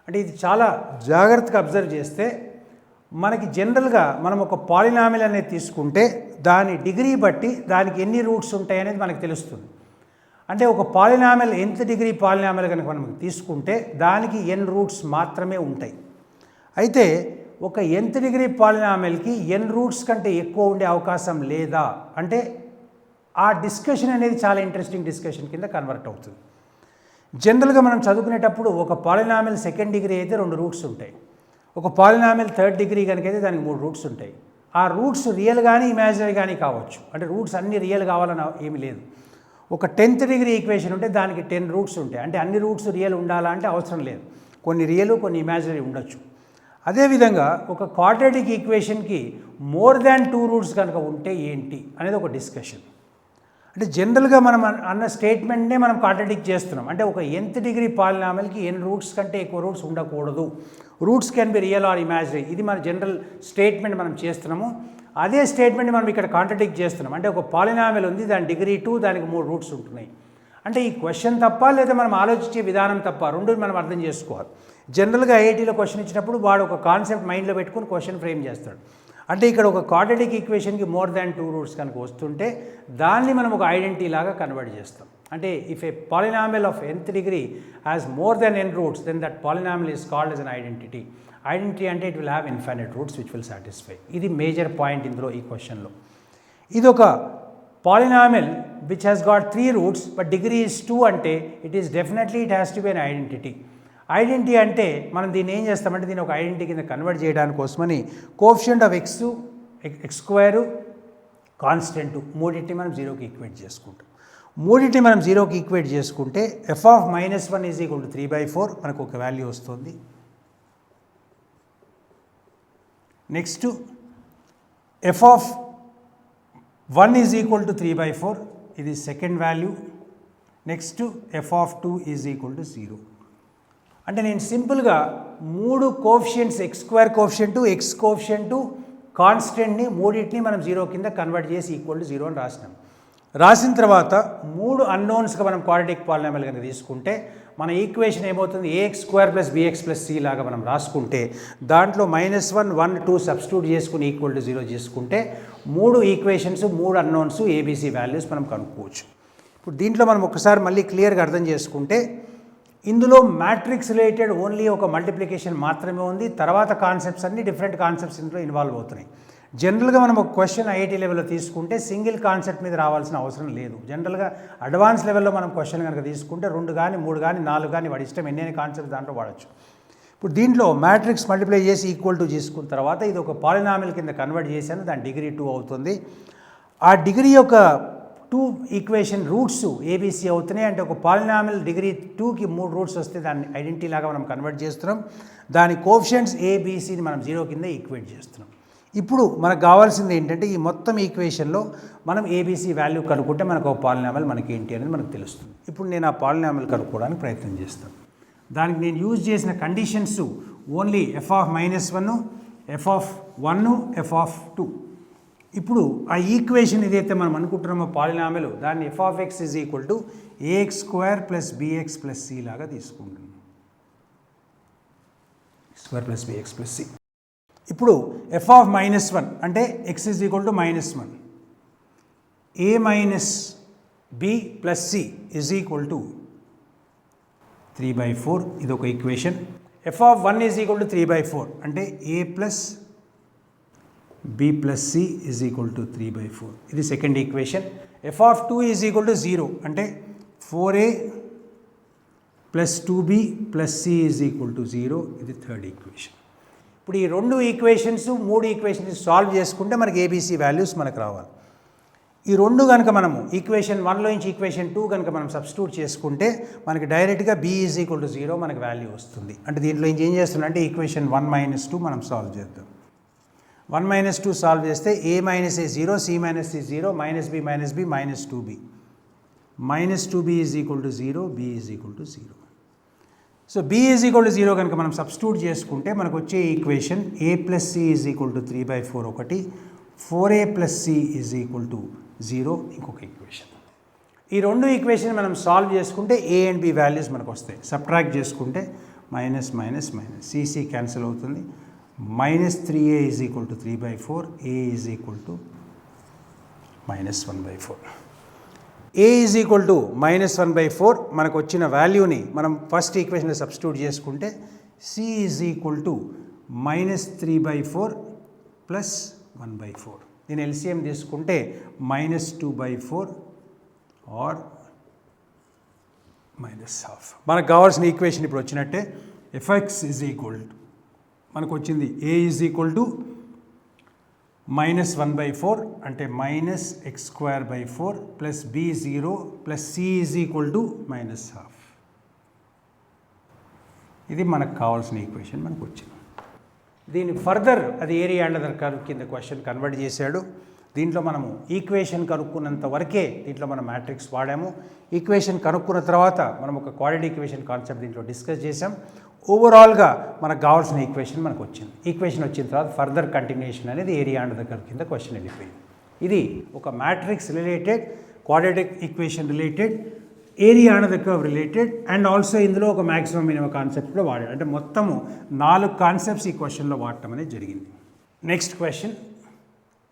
అంటే ఇది చాలా జాగ్రత్తగా అబ్జర్వ్ చేస్తే మనకి జనరల్గా మనం ఒక పాలినామిల్ అనేది తీసుకుంటే దాని డిగ్రీ బట్టి దానికి ఎన్ని రూట్స్ ఉంటాయి అనేది మనకు తెలుస్తుంది. అంటే ఒక పాలినామిల్ nth డిగ్రీ పాలినామిల్ కనుక మనం తీసుకుంటే దానికి n రూట్స్ మాత్రమే ఉంటాయి. అయితే ఒక nth డిగ్రీ పాలినామిల్కి n రూట్స్ కంటే ఎక్కువ ఉండే అవకాశం లేదా అంటే ఆ డిస్కషన్ అనేది చాలా ఇంట్రెస్టింగ్ డిస్కషన్ కింద కన్వర్ట్ అవుతుంది. జనరల్గా మనం చదువుకునేటప్పుడు ఒక పాలినామిల్ 2nd డిగ్రీ అయితే 2 రూట్స్ ఉంటాయి, ఒక పాలినామిల్ 3rd డిగ్రీ కనుక అయితే దానికి 3 రూట్స్ ఉంటాయి. ఆ రూట్స్ రియల్ కానీ ఇమాజినరీ కానీ కావచ్చు. అంటే రూట్స్ అన్ని రియల్ కావాలని ఏమీ లేదు. ఒక 10th డిగ్రీ ఈక్వేషన్ ఉంటే దానికి 10 రూట్స్ ఉంటాయి. అంటే అన్ని రూట్స్ రియల్ ఉండాలా అంటే అవసరం లేదు, కొన్ని రియల్ కొన్ని ఇమాజినరీ ఉండొచ్చు. అదేవిధంగా ఒక క్వాడ్రాటిక్ ఈక్వేషన్కి మోర్ దాన్ 2 రూట్స్ కనుక ఉంటే ఏంటి అనేది ఒక డిస్కషన్. అంటే జనరల్గా మనం అన్న స్టేట్మెంట్నే మనం కాంట్రడిక్ట్ చేస్తున్నాం. అంటే ఒక nth డిగ్రీ పాలినామిల్కి n రూట్స్ కంటే ఎక్కువ రూట్స్ ఉండకూడదు, roots can be real are imaginary, ఇది మన జనరల్ స్టేట్మెంట్ మనం చేస్తున్నాము. అదే స్టేట్మెంట్ మనం ఇక్కడ కాంట్రడిక్ట్ చేస్తున్నాం. అంటే ఒక పాలినామిల్ ఉంది, దాని డిగ్రీ 2, దానికి 3 రూట్స్ ఉంటున్నాయి. అంటే ఈ క్వశ్చన్ తప్ప లేదా మనం ఆలోచించే విధానం తప్ప, రెండు మనం అర్థం చేసుకోవాలి. జనరల్గా ఐఐటీలో క్వశ్చన్ ఇచ్చినప్పుడు వాడు ఒక కాన్సెప్ట్ మైండ్లో పెట్టుకుని క్వశ్చన్ ఫ్రేమ్ చేస్తాడు. అంటే ఇక్కడ ఒక క్వాడ్రాటిక్ ఈక్వేషన్కి మోర్ దాన్ 2 రూట్స్ కనుక వస్తుంటే దాన్ని మనం ఒక ఐడెంటిటీ లాగా కన్వర్ట్ చేస్తాం. అంటే if A polynomial of nth degree has more than n roots then that polynomial is called as an identity. Identity అంటే it will have infinite roots which will satisfy. ఇది మేజర్ పాయింట్ ఇందులో ఈ క్వశ్చన్లో. ఇది ఒక polynomial which has got 3 roots but degree is 2 అంటే it is definitely it has to be an identity. Identity అంటే మనం దీన్ని ఏం చేస్తామంటే దీన్ని ఒక ఐడెంటిటీ కింద కన్వర్ట్ చేయడానికి కోసమని కోఎఫిషియంట్ ఆఫ్ x² కాన్స్టెంట్, మూడింటిని మనం జీరోకి ఈక్వేట్ చేసుకుంటాం. మూడింటిని మనం జీరోకి ఈక్వేట్ చేసుకుంటే f of -1 is equal to 3/4 మనకు ఒక వాల్యూ వస్తుంది. Next f of 1 is equal to 3/4 ఇది second value. Next f of 2 is equal to 0. అంటే నేను సింపుల్గా 3 coefficients x² coefficient, x coefficient, కాన్స్టెంట్ని మూడింటిని మనం జీరో కింద కన్వర్ట్ చేసి ఈక్వల్ టు 0 అని రాసినాం. రాసిన తర్వాత 3 అన్నోన్స్గా మనం క్వాడ్రాటిక్ పాలినామియల్ కనుక తీసుకుంటే మన ఈక్వేషన్ ఏమవుతుంది, ax² + bx + c లాగా మనం రాసుకుంటే దాంట్లో -1, 1, 2 సబ్స్టిట్యూట్ చేసుకుని ఈక్వల్ టు 0 చేసుకుంటే 3 ఈక్వేషన్స్, 3 అన్నోన్స్, ఏబీసీ వాల్యూస్ మనం కనుక్కోవచ్చు. ఇప్పుడు దీంట్లో మనం ఒకసారి మళ్ళీ క్లియర్గా అర్థం చేసుకుంటే ఇందులో మ్యాట్రిక్స్ రిలేటెడ్ ఓన్లీ ఒక మల్టిప్లికేషన్ మాత్రమే ఉంది. తర్వాత కాన్సెప్ట్స్ అన్ని డిఫరెంట్ కాన్సెప్ట్స్ ఇందులో ఇన్వాల్వ్ అవుతున్నాయి. జనరల్గా మనం ఒక క్వశ్చన్ ఐఐటీ లెవెల్లో తీసుకుంటే సింగిల్ కాన్సెప్ట్ మీద రావాల్సిన అవసరం లేదు. జనరల్గా అడ్వాన్స్ లెవెల్లో మనం క్వశ్చన్ కనుక తీసుకుంటే 2 కానీ 3 కానీ 4 కానీ వాడి ఇష్టం ఎన్ని కాన్సెప్ట్స్ దాంట్లో వాడచ్చు. ఇప్పుడు దీంట్లో మ్యాట్రిక్స్ మల్టిప్లై చేసి ఈక్వల్ టు చేసుకున్న తర్వాత ఇది ఒక పాలినామియల్ కింద కన్వర్ట్ చేశాను, దాని డిగ్రీ 2 అవుతుంది. ఆ డిగ్రీ యొక్క 2 ఈక్వేషన్ రూట్స్ ఏబీసీ అవుతున్నాయి. అంటే ఒక పాలినామియల్ డిగ్రీ 2కి 3 రూట్స్ వస్తే దాన్ని ఐడెంటిటీ లాగా మనం కన్వర్ట్ చేస్తున్నాం. దాని కోఎఫిషియంట్స్ ఏబీసీని మనం 0 కింద ఈక్వేట్ చేస్తున్నాం. ఇప్పుడు మనకు కావాల్సింది ఏంటంటే ఈ మొత్తం ఈక్వేషన్లో మనం ఏబీసీ వాల్యూ కనుక్కుంటే మనకు ఒక పాలినామియల్ మనకి ఏంటి అనేది మనకు తెలుస్తుంది. ఇప్పుడు నేను ఆ పాలినామియల్ కనుక్కోవడానికి ప్రయత్నం చేస్తాను. దానికి నేను యూజ్ చేసిన conditions only F of -1, F of 1, F of 2. ఇప్పుడు ఆ ఈక్వేషన్ ఏదైతే మనం అనుకుంటున్నామో పాలినామియల్ దాన్ని F of x is equal to ax² + bx + c లాగా తీసుకుంటున్నాం. x² + bx + c. ఇప్పుడు ఎఫ్ ఆఫ్ -1 అంటే x is equal to -1, a - b + c is equal to 3/4 ఇది ఒక equation. F of 1 is equal to 3/4 అంటే a + b + c is equal to 3/4 ఇది second equation. F of 2 is equal to 0 అంటే 4a + 2b + c is equal to 0 ఇది third equation. ఇప్పుడు ఈ 2 equations 3 equations solve చేసుకుంటే మనకి ఏబీసీ వాల్యూస్ మనకు రావాలి. ఈ 2 కనుక మనము ఈక్వేషన్ 1లో నుంచి ఈక్వేషన్ 2 కనుక మనం సబ్స్టిట్యూట్ చేసుకుంటే మనకి డైరెక్ట్గా b ఈజ్ ఈక్వల్ టు 0 మనకు వాల్యూ వస్తుంది. అంటే దీంట్లో ఏం చేస్తున్నాం అంటే ఈక్వేషన్ 1 - 2 మనం సాల్వ్ చేద్దాం. 1 - 2 సాల్వ్ చేస్తే a - a 0, c - c 0, -b - b -2b. -2b is equal to 0, b is equal to 0. So b is equal to 0 కనుక మనం సబ్స్టిట్యూట్ చేసుకుంటే మనకు వచ్చే equation a + c is equal to 3/4 ఒకటి, 4a + c is equal to 0 ఇంకొక equation. ఈ 2 equation మనం solve చేసుకుంటే a అండ్ b వాల్యూస్ మనకు వస్తాయి. సబ్ట్రాక్ట్ చేసుకుంటే -, క్యాన్సిల్ అవుతుంది. -3a is equal to 3/4, a is equal to -1/4. a is equal to -1/4 మనకు వచ్చిన వాల్యూని మనం ఫస్ట్ ఈక్వేషన్లో సబ్స్టిట్యూట్ చేసుకుంటే c ఈజ్ ఈక్వల్ టు -3/4 + 1/4. దీని ఎల్సిఎం తీసుకుంటే -2/4 ఆర్ -half. మనకు కావాల్సిన ఈక్వేషన్ ఇప్పుడు వచ్చినట్టే. fx ఈజ్ ఈక్వల్ టు మనకు వచ్చింది a ఈజ్ ఈక్వల్ టు -1/4 అంటే -x²/4 + b0 + c is equal to -half. ఇది మనకు కావాల్సిన ఈక్వేషన్ మనకు వచ్చింది. దీని ఫర్దర్ అది ఏరియా అండర్ ద కర్వ్ కింద క్వశ్చన్ కన్వర్ట్ చేశాడు. దీంట్లో మనము ఈక్వేషన్ కనుక్కున్నంత వరకే దీంట్లో మనం మ్యాట్రిక్స్ వాడాము. ఈక్వేషన్ కనుక్కున్న తర్వాత మనం ఒక క్వాడ్రాటిక్ ఈక్వేషన్ కాన్సెప్ట్ దీంట్లో డిస్కస్ చేసాం. ఓవరాల్గా మనకు కావాల్సిన ఈక్వేషన్ మనకు వచ్చింది. ఈక్వేషన్ వచ్చిన తర్వాత ఫర్దర్ కంటిన్యూషన్ అనేది ఏరియా అండర్ ద కర్వ్ కింద క్వశ్చన్ వెళ్ళిపోయింది. ఇది ఒక matrix related, quadratic equation related, area under the curve related and also ఇందులో ఒక మ్యాక్సిమం మినిమం కాన్సెప్ట్ కూడా వాడాడు. అంటే మొత్తము 4 కాన్సెప్ట్స్ ఈ క్వశ్చన్లో వాడటం అనేది జరిగింది. నెక్స్ట్ క్వశ్చన్,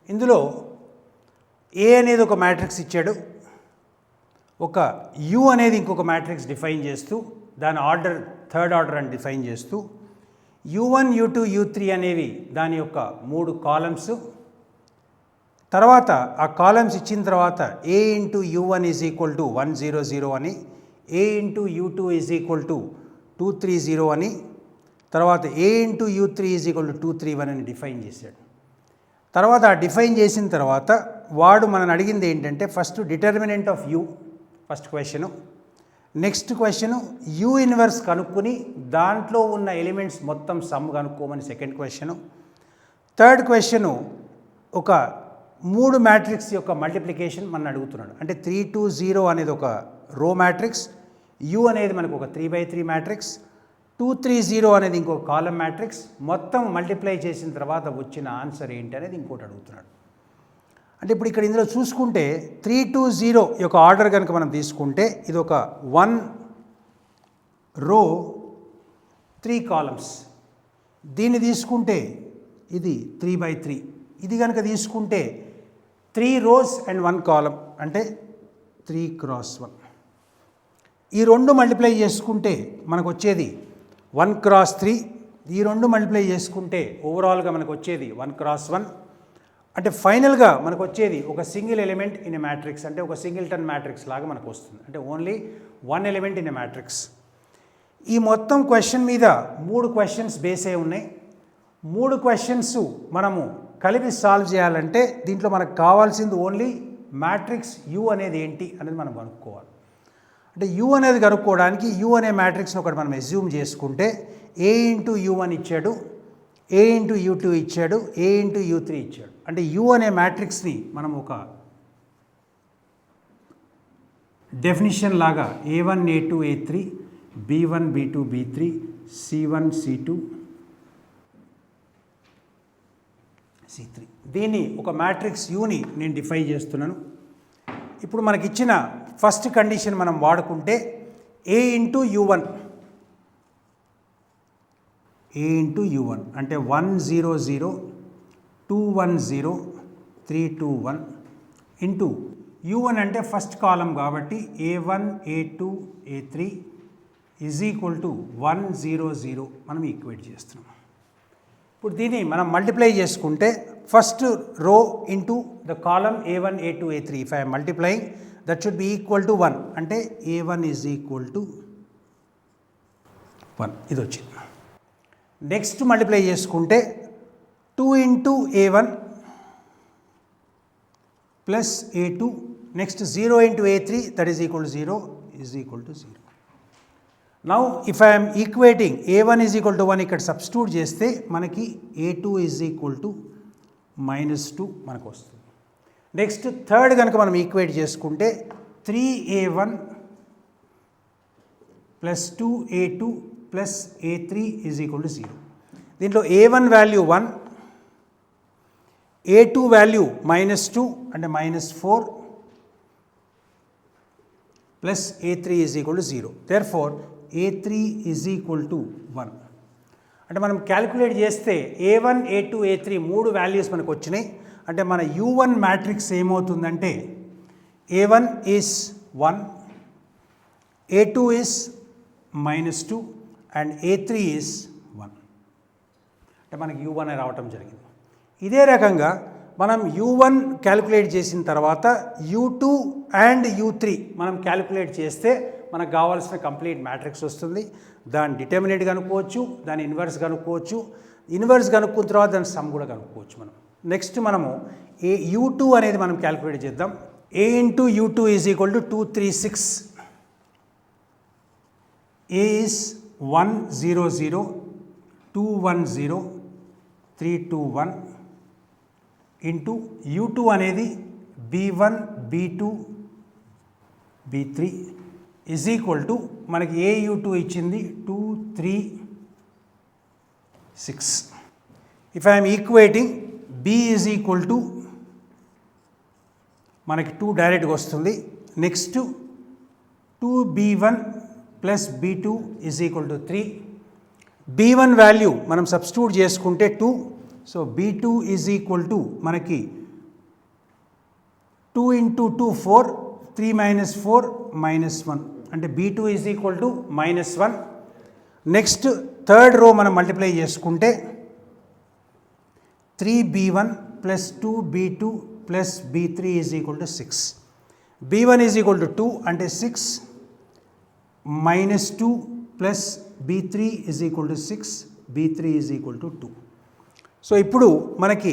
ఇందులో ఏ అనేది ఒక మ్యాట్రిక్స్ ఇచ్చాడు, ఒక యు అనేది ఇంకొక మ్యాట్రిక్స్ డిఫైన్ చేస్తూ దాని ఆర్డర్ థర్డ్ ఆర్డర్ అని డిఫైన్ చేస్తూ u1, u2, u3 అనేవి దాని యొక్క 3 కాలమ్స్. తర్వాత ఆ కాలమ్స్ ఇచ్చిన తర్వాత a into u1 is equal to 100 అని, a into u2 is equal to 230 అని, తర్వాత a into u3 is equal to 231 అని డిఫైన్ చేశాడు. తర్వాత డిఫైన్ చేసిన తర్వాత వాడు మనని అడిగింది ఏంటంటే first determinant of U first question, next question U inverse కనుక్కొని దాంట్లో ఉన్న ఎలిమెంట్స్ మొత్తం సమ్ కనుక్కోమని సెకండ్ క్వశ్చను, థర్డ్ క్వశ్చను ఒక 3 మ్యాట్రిక్స్ యొక్క మల్టిప్లికేషన్ మన అడుగుతున్నాడు. అంటే 3 2 0 అనేది ఒక రో మ్యాట్రిక్స్, యూ అనేది మనకు ఒక 3x3 మ్యాట్రిక్స్, 2 3 0 అనేది ఇంకొక కాలం మ్యాట్రిక్స్, మొత్తం మల్టిప్లై చేసిన తర్వాత వచ్చిన ఆన్సర్ ఏంటి అనేది ఇంకోటి అడుగుతున్నాడు. అంటే ఇప్పుడు ఇక్కడ ఇందులో చూసుకుంటే 3 2 0 యొక్క ఆర్డర్ కనుక మనం తీసుకుంటే ఇది ఒక 1 రో 3 కాలమ్స్, దీన్ని తీసుకుంటే ఇది 3x3, ఇది కనుక తీసుకుంటే 3 రోస్ అండ్ 1 కాలం అంటే 3 x 1. ఈ రెండు మల్టిప్లై చేసుకుంటే మనకు వచ్చేది 1 x 3, ఈ రెండు మల్టిప్లై చేసుకుంటే ఓవరాల్గా మనకు వచ్చేది 1 x 1. అంటే ఫైనల్గా మనకు వచ్చేది ఒక single element in a matrix, అంటే ఒక సింగిల్టన్ మ్యాట్రిక్స్ లాగా మనకు వస్తుంది. అంటే only 1 element in a matrix. ఈ మొత్తం క్వశ్చన్ మీద 3 క్వశ్చన్స్ బేస్ అయి ఉన్నాయి. 3 క్వశ్చన్స్ మనము కలిపి సాల్వ్ చేయాలంటే దీంట్లో మనకు కావాల్సింది ఓన్లీ మ్యాట్రిక్స్ యూ అనేది ఏంటి అనేది మనం కనుక్కోవాలి. అంటే యూ అనేది కనుక్కోవడానికి యూ అనే మ్యాట్రిక్స్ని ఒకటి మనం అజ్యూమ్ చేసుకుంటే ఏ ఇంటూ యూ1 ఇచ్చాడు, ఏ ఇంటూ యూ2 ఇచ్చాడు, ఏ ఇంటూ యూ3 ఇచ్చాడు. అంటే యూ అనే మ్యాట్రిక్స్ని మనం ఒక డెఫినిషన్ లాగా A1 A2 A3 B1 B2 B3 C1 C2 C3, దీన్ని ఒక మ్యాట్రిక్స్ యూని నేను డిఫైన్ చేస్తున్నాను. ఇప్పుడు మనకి ఇచ్చిన ఫస్ట్ కండిషన్ మనం వాడుకుంటే ఏ ఇంటూ యూ1, ఏ ఇంటూ యూ1 అంటే 1 0 0 2 1 0 3 2 1 ఇంటూ యూ1 అంటే ఫస్ట్ కాలం కాబట్టి A1 A2 A3 is equal to 1 0 0 మనం ఈక్వేట్ చేస్తున్నాం. ఇప్పుడు దీన్ని మనం మల్టిప్లై చేసుకుంటే first rho into the column A1 A2 A3 if I'm multiplying that should be equal to 1 అంటే A1 ఈజ్ ఈక్వల్ టు 1 ఇది వచ్చింది. నెక్స్ట్ మల్టిప్లై చేసుకుంటే 2 into A1 plus A2 next 0 into A3 that is equal to 0 is equal to 0. Now if I'm equating A1 is equal to 1 ఇక్కడ substitute చేస్తే మనకి A2 is equal to -2 మనకు వస్తుంది. Next third కనుక మనం equate చేసుకుంటే 3A1 plus 2A2 plus A3 is equal to 0. దీంట్లో A1 value 1, A2 value -2 అంటే -4 plus A3 is equal to 0. Therefore A3 is equal to 1. అంటే మనం క్యాలిక్యులేట్ చేస్తే A1 A2 A3 3 వాల్యూస్ మనకు వచ్చినాయి. అంటే మన U1 మ్యాట్రిక్స్ ఏమవుతుందంటే A1 is 1, A2 is -2 and A3 is 1. అంటే మనకి U1 రావటం జరిగింది. ఇదే రకంగా మనం U1 క్యాలిక్యులేట్ చేసిన తర్వాత U2 అండ్ U3 మనం క్యాలిక్యులేట్ చేస్తే మనకు కావాల్సిన కంప్లీట్ మ్యాట్రిక్స్ వస్తుంది. దాని డిటర్మినెంట్ కనుక్కోవచ్చు, దాని ఇన్వర్స్ కనుక్కోవచ్చు, ఇన్వర్స్ కనుక్కున్న తర్వాత దాని సమ్ కూడా కనుక్కోవచ్చు. మనం నెక్స్ట్ మనము U2 అనేది మనం క్యాలిక్యులేట్ చేద్దాం. A into U2 is equal to 2 3 6. A is 1 0 0 2 1 0 3 2 1 into U2 అనేది B1 B2 B3 is equal to మనకి AU2 ఇచ్చింది 2 3 6. If I'm equating B is equal to మనకి 2 డైరెక్ట్గా వస్తుంది. Next 2B1 plus B2 is equal to 3. B1 value మనం substitute చేసుకుంటే 2. So B2 is equal to మనకి 2 into 2 4 3 minus 4 -1 అంటే B2 is equal to -1. Next third row మనం multiply చేసుకుంటే 3B1 plus 2B2 plus B3 is equal to 6. B1 is equal to 2 అంటే 6 -2 plus B3 is equal to 6, B3 is equal to 2. So ఇప్పుడు మనకి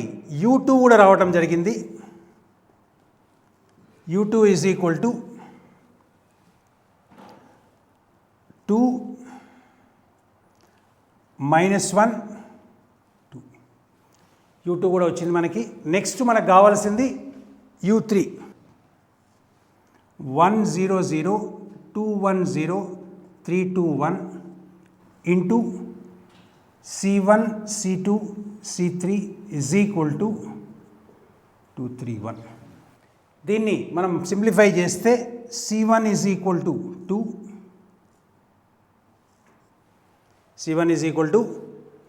u2 కూడా రావటం జరిగింది. u2 is equal to 2 minus 1 2. u2 కూడా వచ్చింది మనకి. నెక్స్ట్ మనకు కావాల్సింది u3 100 210 321 into C1 C2 C3 is equal to 231. దీన్ని మనం సింప్లిఫై చేస్తే C1 is equal to 2, C1 is equal to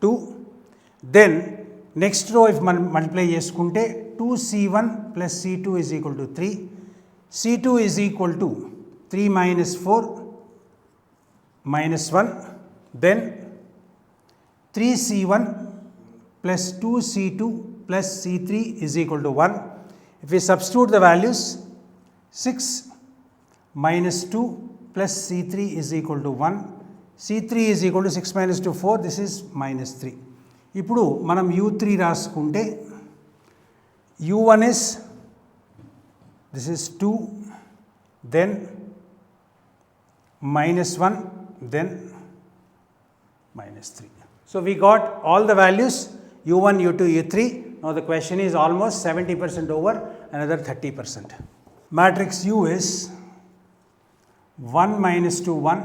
2. Then next row if మనం మల్టిప్లై చేసుకుంటే 2C1 ప్లస్ C2 is equal to 3, C2 is equal to 3 minus 4 minus 1. దెన్ 3C1 plus 2C2 plus C3 is equal to 1. If we substitute the values, 6 minus 2 plus C3 is equal to 1. C3 is equal to 6 minus 2 4. This is minus 3. ఇప్పుడు మనం u3 రాసుకుంటే u1 is this is 2, then minus 1, then minus 3. So we got all the values u1, u2, u3. Now the question is almost 70% over, another 30%. Matrix U is 1 minus 2 1,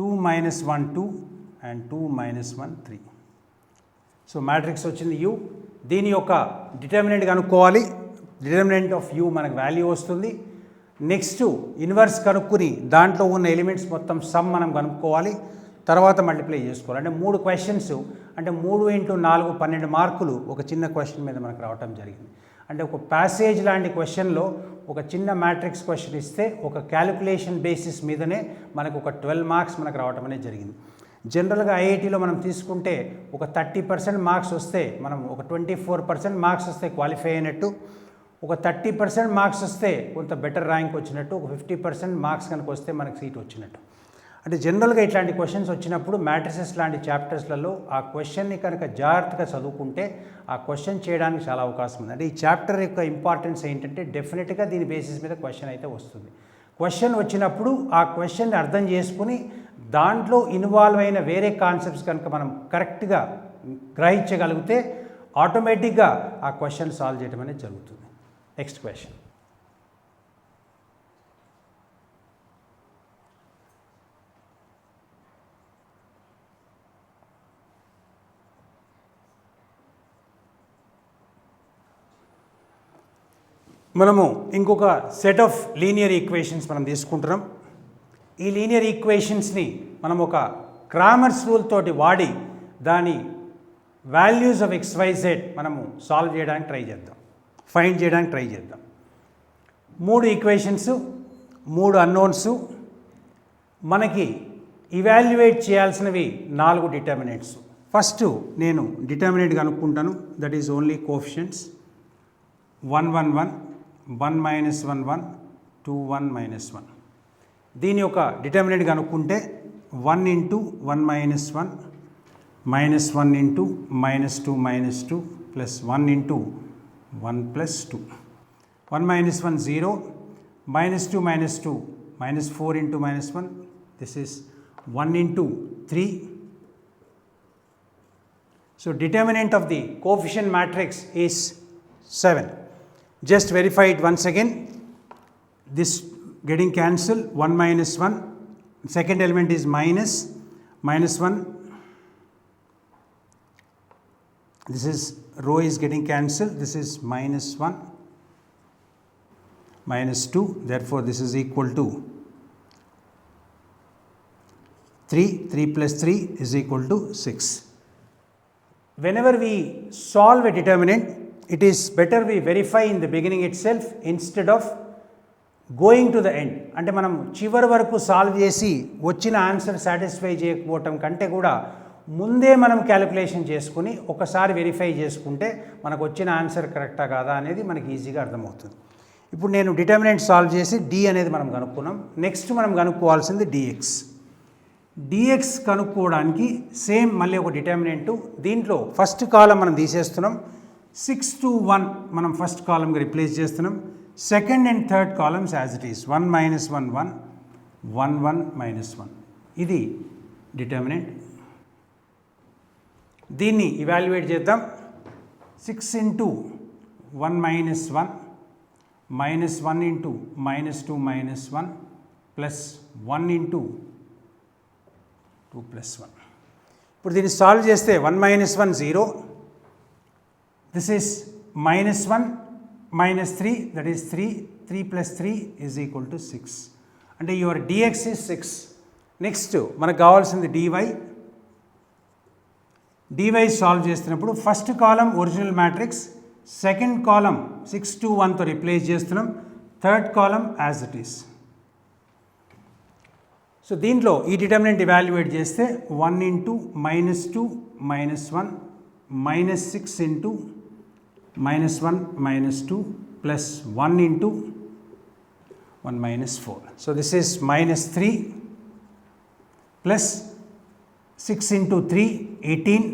2 minus 1 2 and 2 minus 1 3. So matrix వచ్చింది U. దీని యొక్క determinant కనుక్కోవాలి. Determinant of U మనకు value వస్తుంది. Next inverse కనుక్కుని దాంట్లో ఉన్న elements మొత్తం సమ్ మనం కనుక్కోవాలి. తర్వాత మల్టిప్లై చేసుకోవాలి. అంటే 3 క్వశ్చన్స్, అంటే 3 ఇంటూ 4 12 మార్కులు ఒక చిన్న క్వశ్చన్ మీద మనకు రావటం జరిగింది. అంటే ఒక ప్యాసేజ్ లాంటి క్వశ్చన్లో ఒక చిన్న మ్యాట్రిక్స్ క్వశ్చన్ ఇస్తే ఒక క్యాలిక్యులేషన్ బేసిస్ మీదనే మనకు ఒక 12 మార్క్స్ మనకు రావటం అనేది జరిగింది. జనరల్గా ఐఐటీలో మనం తీసుకుంటే ఒక 30% మార్క్స్ వస్తే మనం ఒక 24% మార్క్స్ వస్తే క్వాలిఫై అయినట్టు, ఒక 30% మార్క్స్ వస్తే కొంత బెటర్ ర్యాంక్ వచ్చినట్టు, ఒక 50% మార్క్స్ కనుక వస్తే మనకు సీట్ వచ్చినట్టు. అంటే జనరల్గా ఇట్లాంటి క్వశ్చన్స్ వచ్చినప్పుడు మ్యాట్రిసెస్ లాంటి చాప్టర్స్లలో ఆ క్వశ్చన్ని కనుక జాగ్రత్తగా చదువుకుంటే ఆ క్వశ్చన్ చేయడానికి చాలా అవకాశం ఉంది. అంటే ఈ చాప్టర్ యొక్క ఇంపార్టెన్స్ ఏంటంటే డెఫినెట్గా దీని బేసిస్ మీద క్వశ్చన్ అయితే వస్తుంది. క్వశ్చన్ వచ్చినప్పుడు ఆ క్వశ్చన్ని అర్థం చేసుకుని దాంట్లో ఇన్వాల్వ్ అయిన వేరే కాన్సెప్ట్స్ కనుక మనం కరెక్ట్గా గ్రహించగలిగితే ఆటోమేటిక్గా ఆ క్వశ్చన్ సాల్వ్ చేయడం అనేది జరుగుతుంది. Next question. మనము ఇంకొక సెట్ ఆఫ్ లీనియర్ ఈక్వేషన్స్ మనం తీసుకుంటున్నాం. ఈ లీనియర్ ఈక్వేషన్స్ని మనం ఒక క్రామర్స్ రూల్ తోటి వాడి దాని వాల్యూస్ ఆఫ్ XYZ మనము సాల్వ్ చేయడానికి ట్రై చేద్దాం, ఫైండ్ చేయడానికి ట్రై చేద్దాం. 3 ఈక్వేషన్స్, 3 అన్నోన్స్, మనకి ఇవాల్యుయేట్ చేయాల్సినవి 4 డిటర్మినెంట్స్. ఫస్ట్ నేను డిటర్మినెంట్ కనుక్కుంటాను, that is only coefficients. 1 1 1, 1 minus 1 1, 2 1 minus 1. దీని యొక్క డిటర్మినెంట్ కనుక్కుంటే 1 into 1 minus 1 minus 1 into minus 2 minus 2 plus 1 into 1 plus 2. 1 minus 1 0, minus 2 minus 2 minus 4 into minus 1. This is 1 into 3. So determinant of the coefficient matrix is 7. Just verify it once again. This getting cancelled, 1 minus 1, second element is minus 1. This is row is getting cancelled, this is minus 1, minus 2, therefore this is equal to 3, 3 plus 3 is equal to 6. Whenever we solve a determinant, it is better we verify in the beginning itself instead of going to the end. అంటే మనం చివరి వరకు solve చేసి వచ్చిన answer satisfy చేయకపోవటం కంటే కూడా ముందే మనం క్యాలిక్యులేషన్ చేసుకుని ఒకసారి వెరిఫై చేసుకుంటే మనకు వచ్చిన ఆన్సర్ కరెక్టా కాదా అనేది మనకి ఈజీగా అర్థమవుతుంది. ఇప్పుడు నేను డిటర్మినెంట్ సాల్వ్ చేసి d అనేది మనం కనుక్కున్నాం. నెక్స్ట్ మనం కనుక్కోవాల్సింది dx. డిఎక్స్ కనుక్కోవడానికి సేమ్ మళ్ళీ ఒక డిటర్మినెంట్. దీంట్లో ఫస్ట్ కాలం మనం తీసేస్తున్నాం, 6 to 1 మనం ఫస్ట్ కాలంగా రిప్లేస్ చేస్తున్నాం. Second and third columns as it is 1 - 1 1 1 1 -1. ఇది డిటర్మినెంట్. దీన్ని ఇవాల్యుయేట్ చేద్దాం. 6 into 1 - 1 -1 into -2 -1 plus 1 into 2 plus 1. ఇప్పుడు దీన్ని సాల్వ్ చేస్తే 1 - 1 0. This is -1 -3, that is 3. 3 plus 3 is equal to 6. అంటే యువర్ dx is 6. నెక్స్ట్ మనకు కావాల్సింది dy సాల్వ్ చేస్తున్నప్పుడు first column original matrix, second column 6 to 1తో రిప్లేస్ చేస్తున్నాం, third column as it is. So దీంట్లో ఈ డిటర్మినెంట్ ఇవాల్యుయేట్ చేస్తే 1 into -2 -1 -6 into -1 -2 plus 1 into 1 -4. So this is -3 plus 6 into 3 18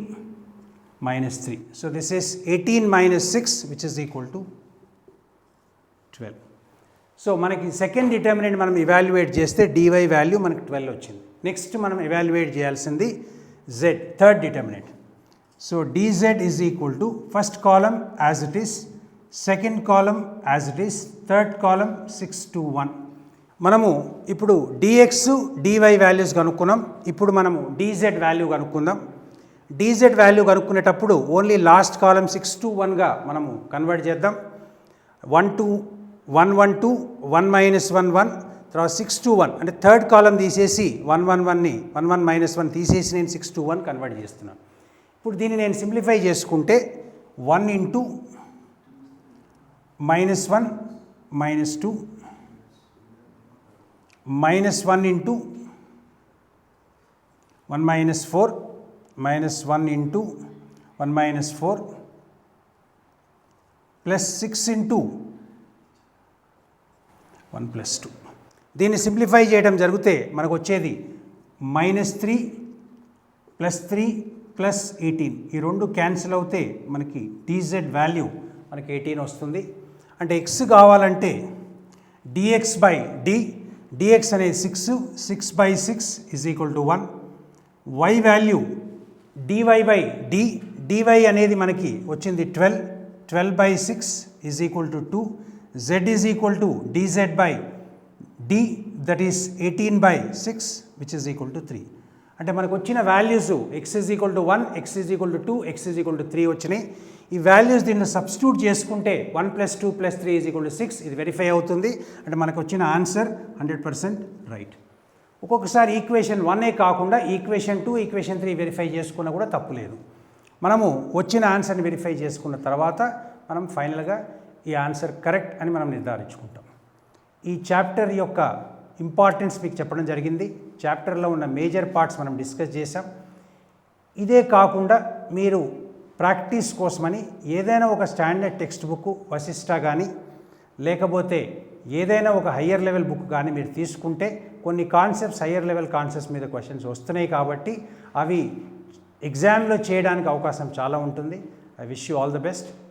-3. So this is 18 - 6 which is equal to 12. So మనకి second determinant మనం evaluate చేస్తే dy value మనకి 12 వచ్చింది. Next మనం evaluate చేయాల్సింది z, third determinant. So dz is equal to first column as it is, second column as it is, third column 6 to 1. మనము ఇప్పుడు dx dy values కనుక్కున్నాం. ఇప్పుడు మనము dz వాల్యూ కనుక్కుందాం. dz వాల్యూ కనుక్కునేటప్పుడు ఓన్లీ లాస్ట్ కాలం 6 to 1గా మనము convert చేద్దాం. 1 to 1 1 2 1 - 1 1 తర్వాత 6 to 1 అంటే థర్డ్ కాలం తీసేసి 1 1 1ని 1 1 -1 తీసేసి నేను 6 to 1 కన్వర్ట్ చేస్తున్నాను. ఇప్పుడు దీన్ని నేను సింప్లిఫై చేసుకుంటే 1 into -1 -2 -1 into 1 -4 -1 into 1 -4 plus 6 into 1 plus 2. దీన్ని సింప్లిఫై చేయడం జరిగితే మనకు వచ్చేది -3 + 3 + 18. ఈ రెండు క్యాన్సిల్ అవుతే మనకి dz వాల్యూ మనకి 18 వస్తుంది. అంటే x కావాలంటే dx by d, dx అనేది 6, 6/6 is equal to 1. y value dy by d, dy అనేది మనకి వచ్చింది 12, 12/6 is equal to 2. z is equal to dz by d, that is 18/6 which is equal to 3. అంటే మనకు వచ్చిన values x is equal to 1, x is equal to 2, x is equal to 3 వచ్చినాయి. ఈ values దీన్ని substitute చేసుకుంటే 1 + 2 + 3 is equal to 6 ఇది verify అవుతుంది. అంటే మనకు వచ్చిన ఆన్సర్ 100% రైట్. ఒక్కొక్కసారి ఈక్వేషన్ 1 కాకుండా ఈక్వేషన్ 2, ఈక్వేషన్ 3 వెరిఫై చేసుకున్నా కూడా తప్పులేదు. మనము వచ్చిన ఆన్సర్ని వెరిఫై చేసుకున్న తర్వాత మనం ఫైనల్గా ఈ ఆన్సర్ కరెక్ట్ అని మనం నిర్ధారించుకుంటాం. ఈ చాప్టర్ యొక్క ఇంపార్టెన్స్ మీకు చెప్పడం జరిగింది. చాప్టర్లో ఉన్న మేజర్ పార్ట్స్ మనం డిస్కస్ చేసాం. ఇదే కాకుండా మీరు ప్రాక్టీస్ కోసమని ఏదైనా ఒక స్టాండర్డ్ టెక్స్ట్ బుక్ వశిష్ట కానీ లేకపోతే ఏదైనా ఒక హయ్యర్ లెవెల్ బుక్ కానీ మీరు తీసుకుంటే కొన్ని కాన్సెప్ట్స్ హయ్యర్ లెవెల్ కాన్సెప్ట్స్ మీద క్వశ్చన్స్ వస్తున్నాయి కాబట్టి అవి ఎగ్జామ్లో చేయడానికి అవకాశం చాలా ఉంటుంది. I wish you all the best.